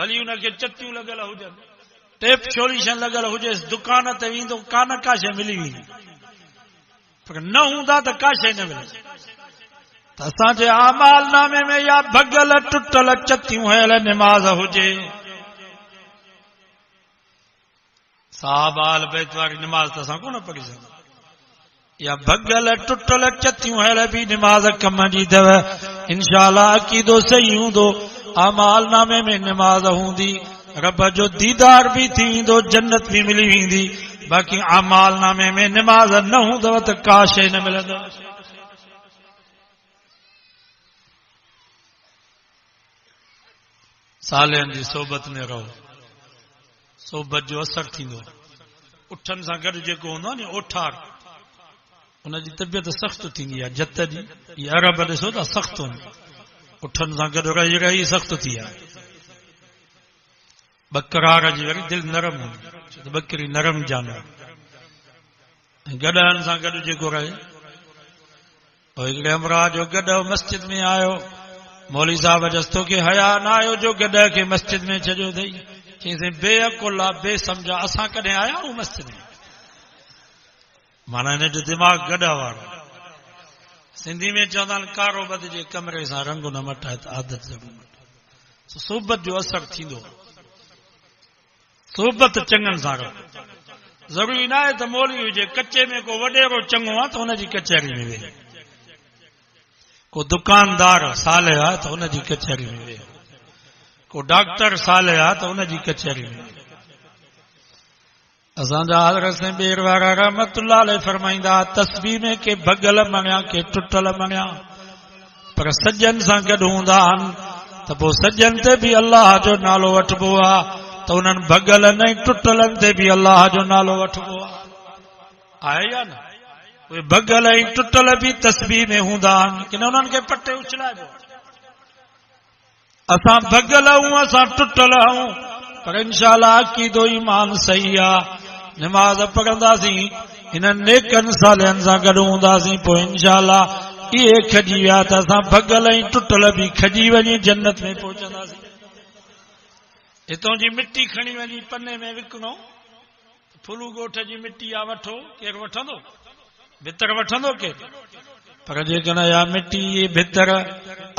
भली उनखे चटियूं लॻल हुजनि टेप सोल्यूशन लॻल हुजेसि दुकान ते वेंदो कान का शइ मिली वेंदी पर न हूंदा त का शइ न मिले त असांजे अमाल नामे में या भगल टुटल चटियूं हयल नमाज़ हुजे साहब आल बैत वारी नमाज़ त असां कोन पढ़ी सघूं या भगल टुटल चटियूं हयल बि नमाज़ कम जी अथव इंशाअल्लाह अक़ीदो सही हूंदो अमाल नामे में नमाज़ हूंदी रब जो दीदार भी थी वेंदो जन्नत भी मिली वेंदी बाक़ी अमाल नामे में नमाज न हूंदव त का शइ न मिलंदव। सालियन जी सोबत में रहो, सोबत जो असर थींदो। उठन सां गॾु जेको हूंदो आहे न ओठार, उनजी तबियत सख़्त थींदी आहे। जत जी ये अरब ॾिसो था सख़्त हूंदी, उठन सां गॾु रही रही सख़्त थी आहे। बकरार जी वरी दिलि नरम हूंदी, छो त बकरी नरम जानवर। गॾनि सां गॾु जेको रहे। हिकिड़े अमरा जो गॾु मस्जिद में आयो, मौली साहब जस तोखे हया न आयो जो गॾ खे मस्जिद में छॾियो अथई। चईं बेअकुल आहे, बेसमझा, असां कॾहिं आया आहियूं मस्जिद में? माना हिन जो दिमाग़ गॾ वारो। सिंधी में चवंदा आहिनि कारो बदिजे कमरे सां रंग न मटाए त आदत ज़रूरु मटाए। सोबत जो असर थींदो। सोबत चङनि सां रहो। ज़रूरी न आहे त मौलवी हुजे, कचे में को वॾेरो चङो आहे त हुनजी कचहरी में वेहे, को दुकानदार साले आहे त हुनजी कचहरी में वेहे, को डॉक्टर साले आहे त हुनजी कचहरी में वेहे। असांजा हज़रत बेर वारा रहमतुल्लाह अलैह फरमाईंदा, तस्बीह में के भगल मणिया के टुटल मणिया, पर सजन सां गॾु हूंदा आहिनि त पोइ सजन ते बि अल्लाह जो नालो वठिबो आहे, त उन्हनि भगल न टुटलनि ते बि अल्लाह जो नालो वठिबो आहे या न? उहे भगल ऐं टुटल बि तस्बीह में हूंदा आहिनि कि न उन्हनि खे पटे उछलाइबो? असां भगल आहियूं, असां टुटल आहियूं, पर इंशाअल्लाह अक़ीदो ईमान सही आहे। नमाज़ पढ़ंदासीं, हिननि नेकनि सालनि सां गॾु हूंदासीं, पोइ इंशाअल्लाह इहे खजी विया त असां भगल ऐं टुटल बि खजी वञी जन्नत में पहुचंदासीं। हितां जी मिटी खणी वञी पने में विकिणो, फुलू ॻोठ जी मिटी आहे, वठो, केरु वठंदो? भितर वठंदो केरु? पर जेकॾहिं इहा मिटी भितर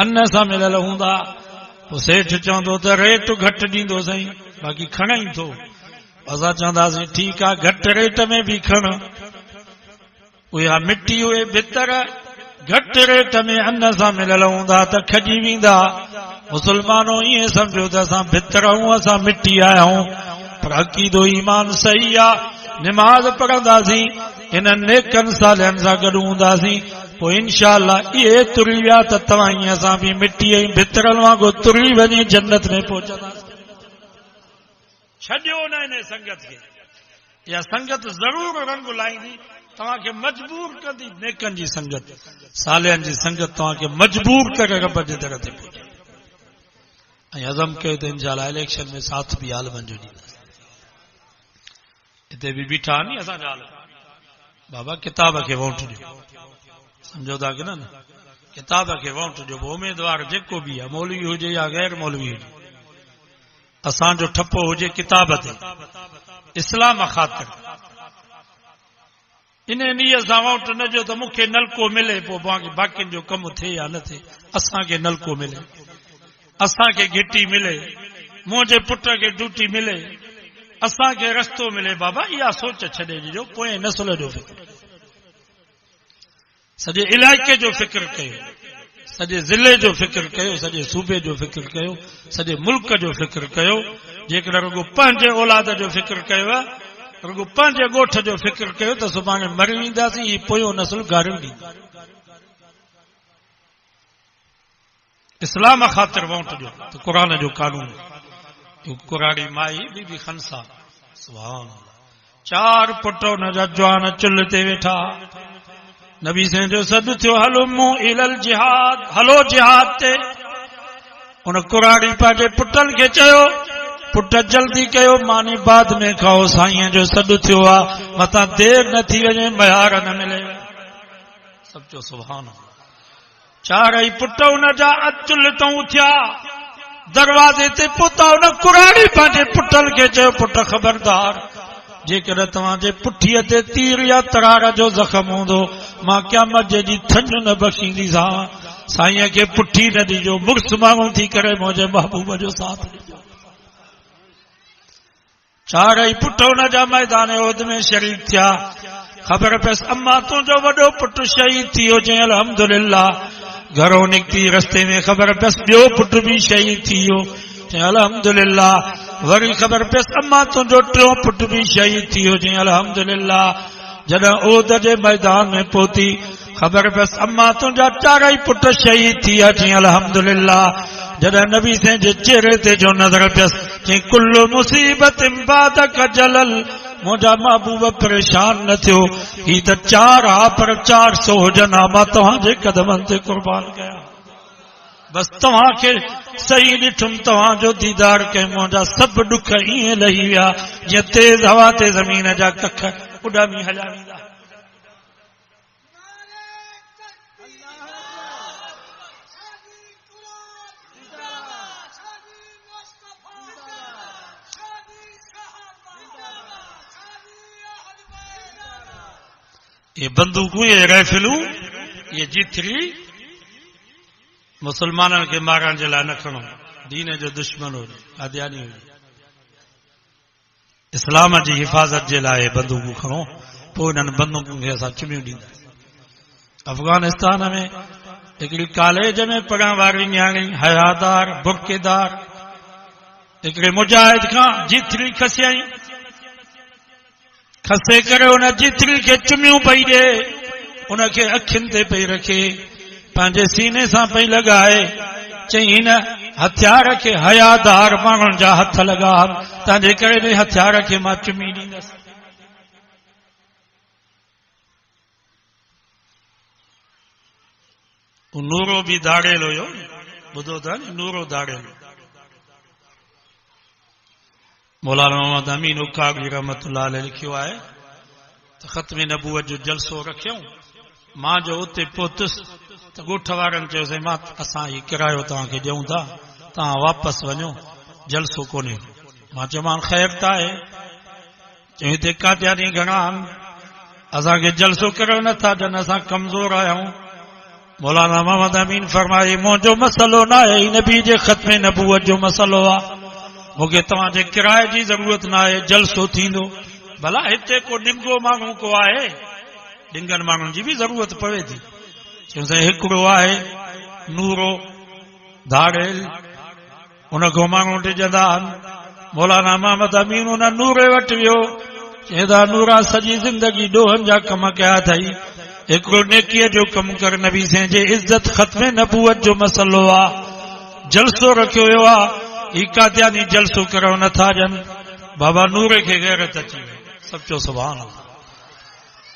अन्न सां मिलियल हूंदा, पोइ सेठ चवंदो त रेट घटि ॾींदो साईं, बाक़ी खणई थो। असां चवंदासीं ठीकु आहे, घटि रेट में बि खण। उहा मिटी उहे भितर घटि रेट में अन्न सां मिलियल हूंदा त खजी वेंदा। मुसलमानों ईअं सम्झो त असां भितर आहियूं, असां मिटी आया आहियूं, पर अक़ीदो ईमान सही आहे। नमाज़ पढ़ंदासीं, हिननि नेकनि सालनि सां गॾु हूंदासीं, पोइ इंशाअल्लाह इहे तुरी विया त तव्हां ईअं असां बि मिटी ऐं भितरनि वांगुरु तुरी वञी जन्नत में पहुचंदासीं। छॾियो न हिन संगत खे। इहा संगत ज़रूरु रंग लाईंदी, तव्हांखे मजबूर कंदी। नेकनि जी संगत, सालनि जी संगत तव्हांखे मजबूर करे रब जे दर ते पहुचे। ऐं अज़म कयो त इंशाअल्लाह इलेक्शन में साथ बि आलमनि जो ॾींदासीं। हिते बि बीठा आहिनि असांजा आलम। बाबा किताब खे वोट ॾियो, सम्झो था की न? किताब खे वोट ॾियो। उमेदवार जेको बि आहे, मौलवी हुजे या गैर मौलवी हुजे, असांजो ठपो हुजे किताब ते, इस्लाम ख़ातिर। इन नीयत सां वोट न ॾियो त मूंखे नलको मिले, पोइ बाक़ियुनि जो कमु थिए या न थिए। असांखे नलको मिले, असांखे घिटी मिले, मुंहिंजे पुट खे ड्यूटी मिले, असांखे रस्तो मिले। बाबा इहा सोच छॾे ॾिजो, पोइ नसुल जो फिक्र, सॼे इलाइक़े जो फिक्र कयो, सॼे ज़िले जो फिक्र कयो, सॼे सूबे जो फिक्र कयो, सॼे मुल्क जो फिक्र कयो। जेकॾहिं रुगो पंहिंजे औलाद जो फिक्र कयो, रुगो पंहिंजे ॻोठ जो फिक्र कयो त सुभाणे मरी वेंदासीं, ही पोयों नसुल गारियूं ॾींदी। इस्लाम ख़ातिर वोट ॾियो त क़ुरान जो कानून। कुराड़ी माई बीबी खनसा, सुभान अल्लाह, 4 पुट हुन जा जवान चुल्ह ते वेठा। नबी साईं जो सॾु थियो, हलुमू इलल जिहाद, हलो जिहाद ते। उन कुराड़ी पंहिंजे पुटनि खे चयो, पुट जल्दी कयो, मानी बाद में खाओ, साईं जो सॾु थियो आहे, मथां देर न थी वञे, मयार न मिले। सभु चयो सुभान अल्लाह। 4 पुट हुन जा चुल्ह तां उथिया, दरवाज़े ते पहुता। हुन कुराड़ी पंहिंजे पुटनि खे चयो, पुट ख़बरदार, जेकॾहिं तव्हांजे पुठीअ ते तीर या तरार जो ज़ख़्म हूंदो, मां क़यामत जी थंड न बख़्शींदीसां। साईं खे पुठी न ॾिजो, मुड़ुस माण्हू थी करे मुंहिंजे महबूब जो साथ ॾिजो। 4 पुट हुन जा मैदान उहद में शरीक थिया। ख़बर पयसि, अम्मा तुंहिंजो वॾो पुटु शहीद थी वियो। चई अल्हम्दुलिल्लाह। घरों निकिती, रस्ते में ख़बर पयसि ॿियो पुटु बि शहीद थी वियो। चई अल्हम्दुलिल्लाह। वरी ख़बर पियसि अम्मा तुंहिंजो टियों पुट भी शहीद थी हुजे अल्हम्दुलिल्लाह। जॾहिं ओद जे मैदान में पहुती ख़बर पियसि अम्मा तुंहिंजा चारई पुट शहीद थी अची अल्हम्दुलिल्लाह। जॾहिं नबी साईं जे चेहरे ते जो नज़र पियसि चई कुल्लु मुसीबत बादक जलल, मुंहिंजा महबूब परेशान न थियो, ही त 4 आ पर 400 हुजनि हा, मां तव्हांजे कदमनि ते कुर्बान कया। बस तव्हांखे सही ॾिठुमि, तव्हांजो दीदार कयमि, मुंहिंजा सभु ॾुख ईअं लही विया जीअं तेज़ हवा ते ज़मीन जा कख उॾामी हलिया वेंदा। ये बंदूकूं, ये राइफलूं, ये जिथरी मुसलमाननि खे मारण जे लाइ न खणो, दीन जो दुश्मन हो, कादियानी हो। इस्लाम जी हिफ़ाज़त जे लाइ बंदूकूं खणो, पोइ इन्हनि बंदूकूं खे असां चुमियूं ॾींदा। अफ़गानिस्तान में हिकिड़ी कॉलेज में पढ़ण वारी न्याणी हयादार बुरकेदार हिकिड़े मुजाहिद खां जिथरी खसियई, खसे करे उन जिथरी खे चुमियूं पई ॾे, उनखे अखियुनि ते पई रखे, पंहिंजे सीने सां पई लॻाए, चई हिन हथियार खे हयादार माण्हुनि जा हथ लॻा, तंहिंजे करे हथियार खे मां चुमी ॾींदसि। नूरो बि दाड़ियल हुयो, ॿुधो था नी, नूरो दाड़ियल। मौलाना मोहम्मद अमीन उकागरी रहमतुल्लाह अलैह लिखियो आहे त ख़त्म नबूवत जो जलसो रखियऊं, मां जो उते पहुतुसि त ॻोठ वारनि चयोसीं मां असां ही किरायो तव्हांखे ॾियूं था, तव्हां वापसि वञो, जलसो कोन्हे। मां चयोमान ख़ैर त आहे, चयो हिते कादियानी घणा आहिनि, असांखे जलसो करणु नथा ॾियनि, असां कमज़ोर आहियूं। मौलाना मोहम्मद अमीन फरमाए मुंहिंजो मसइलो न आहे, नबी जे ख़त्म नबूवत जो मसइलो आहे, मूंखे तव्हांजे किराए जी ज़रूरत न आहे, जलसो थींदो। भला हिते को डिंगो माण्हू को आहे, डिंगनि माण्हुनि जी बि ज़रूरत पवे थी। चयोसीं हिकिड़ो आहे नूरो धाड़ेल, उनखो माण्हू टिजंदा आहिनि। मौलाना मोहम्मद अमीन उन नूरे वटि वियो, चवंदा नूरा सॼी ज़िंदगी ॾोहनि जा कम कया अथई, हिकिड़ो नेकीअ जो कमु कर, नबी साईं जे इज़त ख़त्म नबूवत जो मसइलो आहे, जलसो रखियो वियो आहे, ही कादियानी जलसो करणु नथा ॾियनि। बाबा नूरे खे गैरत अची वई, सचो सुभान अल्लाह।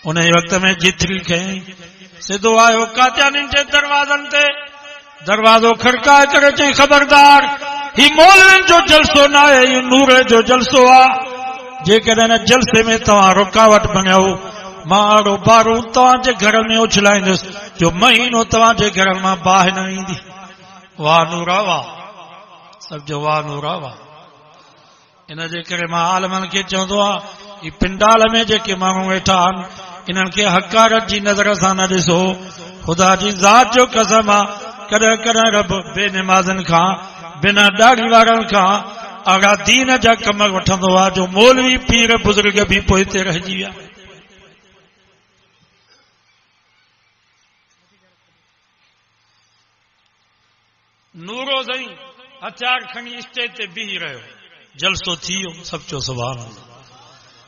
उन वक़्त में जिथरी खई, सिधो आयो कादियानी जे दरवाज़नि ते, दरवाज़ो खड़काए करे चई ख़बरदार, ही मौलवियुनि जो जलसो न आहे, ही नूरे जो जलसो आहे। जेकॾहिं हिन जलसे में तव्हां रुकावट बणियो, मां अहिड़ो बारूद तव्हांजे घर में उछलाईंदुसि जो महीनो तव्हांजे घर मां बाहि न ईंदी। वाह नूरा वाह, सब जो वाह नूरा वाह। इन जे करे मां आलमनि खे चवंदो आहियां, ही पिंडाल में जेके माण्हू वेठा आहिनि, इन्हनि खे हक़ारत जी नज़र सां न ॾिसो। ख़ुदा जी ज़ात जो कसम आहे, कॾहिं कॾहिं रब बेनिमाज़नि खां, बिना ॾाढ़ी वारनि खां अहिड़ा दीन जा कम वठंदो आहे जो मौलवी पीर बुज़ुर्ग बि पोइ हिते रहिजी विया। नूरो साईं हथियार खणी स्टेज ते बीही रहियो, जलसो थी वियो, सचो सुभान अल्लाह।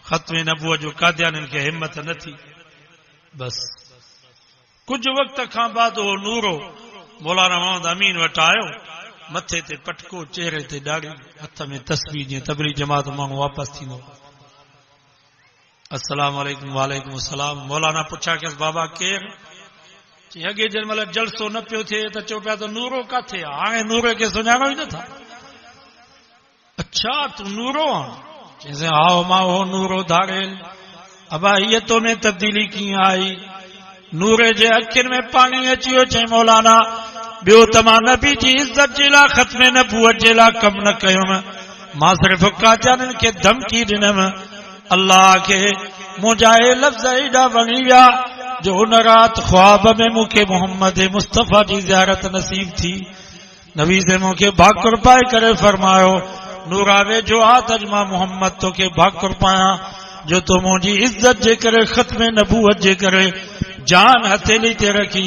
ख़त्म नबूवत जो कादियानियुनि खे हिम्मत न थी। बस कुछ वक़्त खां बाद वो नूरो मौलाना मोहम्मद अमीन वटि आयो, मथे ते पटको, चेहरे ते ॾाढ़ी, हथ में तस्बीह, जीअं तबलीग जमात माण्हू वापसि थींदो। अस्सलाम वालेकुम। वालेकुम अस्सलाम। मौलाना पुछा कयसि बाबा केरु? चई अॻे जंहिं महिल जलसो न पियो थिए त चओ पिया त नूरो किथे आहे, हाणे नूरे खे सुञाणो ई नथा। अच्छा तूं नूरो आहे? चईंसि हा मां हो नूरो धाड़ेल। अबा हीअ तो में तब्दीली कीअं आई? नूरे जे अखियुनि में पाणी अची वियो। चई मौलाना ॿियो त मां नबी जी इज़त जे लाइ, ख़त्म नबूवत जे लाइ कमु न कयुमि, मां सिर्फ़ कादियानियुनि खे धमकी ॾिनमि। अल्लाह खे मुंहिंजा हे लफ़्ज़ एॾा वणी विया जो उन राति ख्वाब में मूंखे मोहम्मद मुस्तफ़ा जी ज़ियारत नसीब थी। नबी से मूंखे भाकुर पाए करे फरमायो, नूरा वेझो आ त अॼु मां मोहम्मद तोखे भाकुर पायां जो तो मुंहिंजी इज़त जे करे, ख़त्म नबूवत जे करे जान हथेली ते रखी।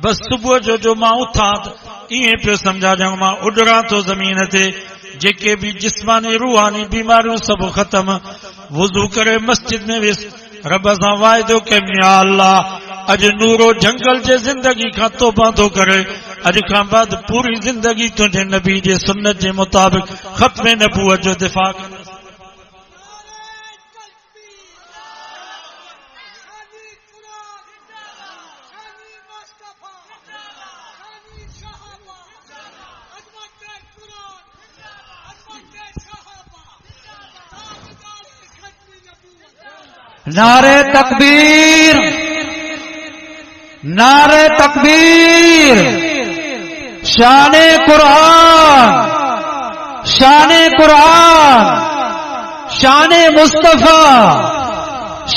बस सुबुह जो मां उथां त ईअं पियो सम्झा ॼण मां उॾरां थो ज़मीन ते, जेके भी जिस्मानी रूहानी बीमारियों सब खत्म वुजू करे मस्जिद में विस रब सां वाइदो कयमि या अल्लाह अज नूरो जंगल जे जिंदगी खां तौबा थो करे अज खां बाद पूरी जिंदगी तुझे नबी जे सुन्नत जे मुताबिक खत्म नबूवत जो दिफा करे नारे तकबीर नारे तकबीर शाने कुरान शाने कुरान शाने मुस्तफा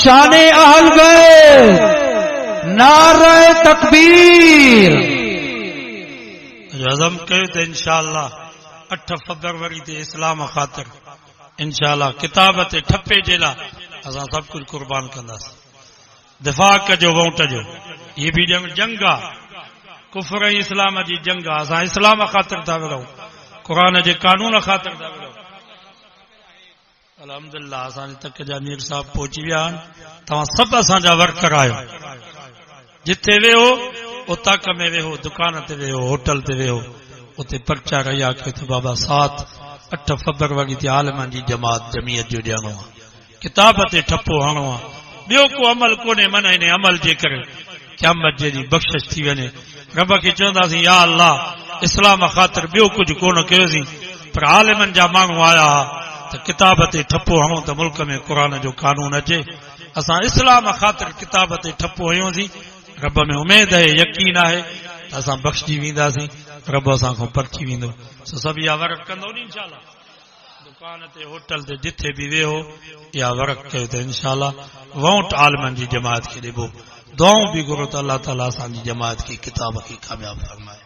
शाने अहल बैत नारे तकबीर अज़म कयो त इंशाअल्लाह 8 फरवरी ते इस्लाम ख़ातिर इंशाअल्लाह किताब ते ठप्पे जे लाइ असां सब कुछ कुर्बान कंदासीं दिफ़ा कजो वोट जो ये भी जंग आहे कुफर ऐं इस्लाम जी जंग आहे असां इस्लाम ख़ातिर था विढ़ूं क़ुर जे कानून ख़ातिर था विढ़ूं अल्हम्दुलिल्लाह असांजे तक जा मीर साहब पहुची विया आहिनि तव्हां सभु असांजा वर्कर आहियो जिथे वेहो उताक में वेहो दुकान ते वेहो होटल ते वेहो उते प्रचार इहा कयो त बाबा 7-8 फरवरी ते आलमनि जी जमात जमीयत जो ॾियणो आहे किताब ते ठप्पो हणो आहे ॿियो को अमल कोन्हे मन इन अमल जे करे क़यामत जी बख़्शिश थी वञे रब खे चवंदासीं या अल्लाह इस्लाम ख़ातिर ॿियो कुझु कोन कयोसीं पर आलिमनि जा माण्हू आया त किताब ते ठप्पो हणो त मुल्क में क़ुर जो कानून अचे असां इस्लाम ख़ातिर किताब ते ठप्पो हयोसीं रब में उमेद आहे यकीन आहे त असां बख़्शिजी वेंदासीं रब असां खां परची वेंदो सभु इहा वर्क कंदो नी इंशाअल्लाह दुकान ते होटल ते जिथे भी वेहो या वर्क कयो त इंशाअल्लाह वोट आलमनि जी जमात खे ॾिबो दुआऊं भी घुरो त अल्लाह ताला असांजी जमात खे किताब खे कामयाब फरमाए।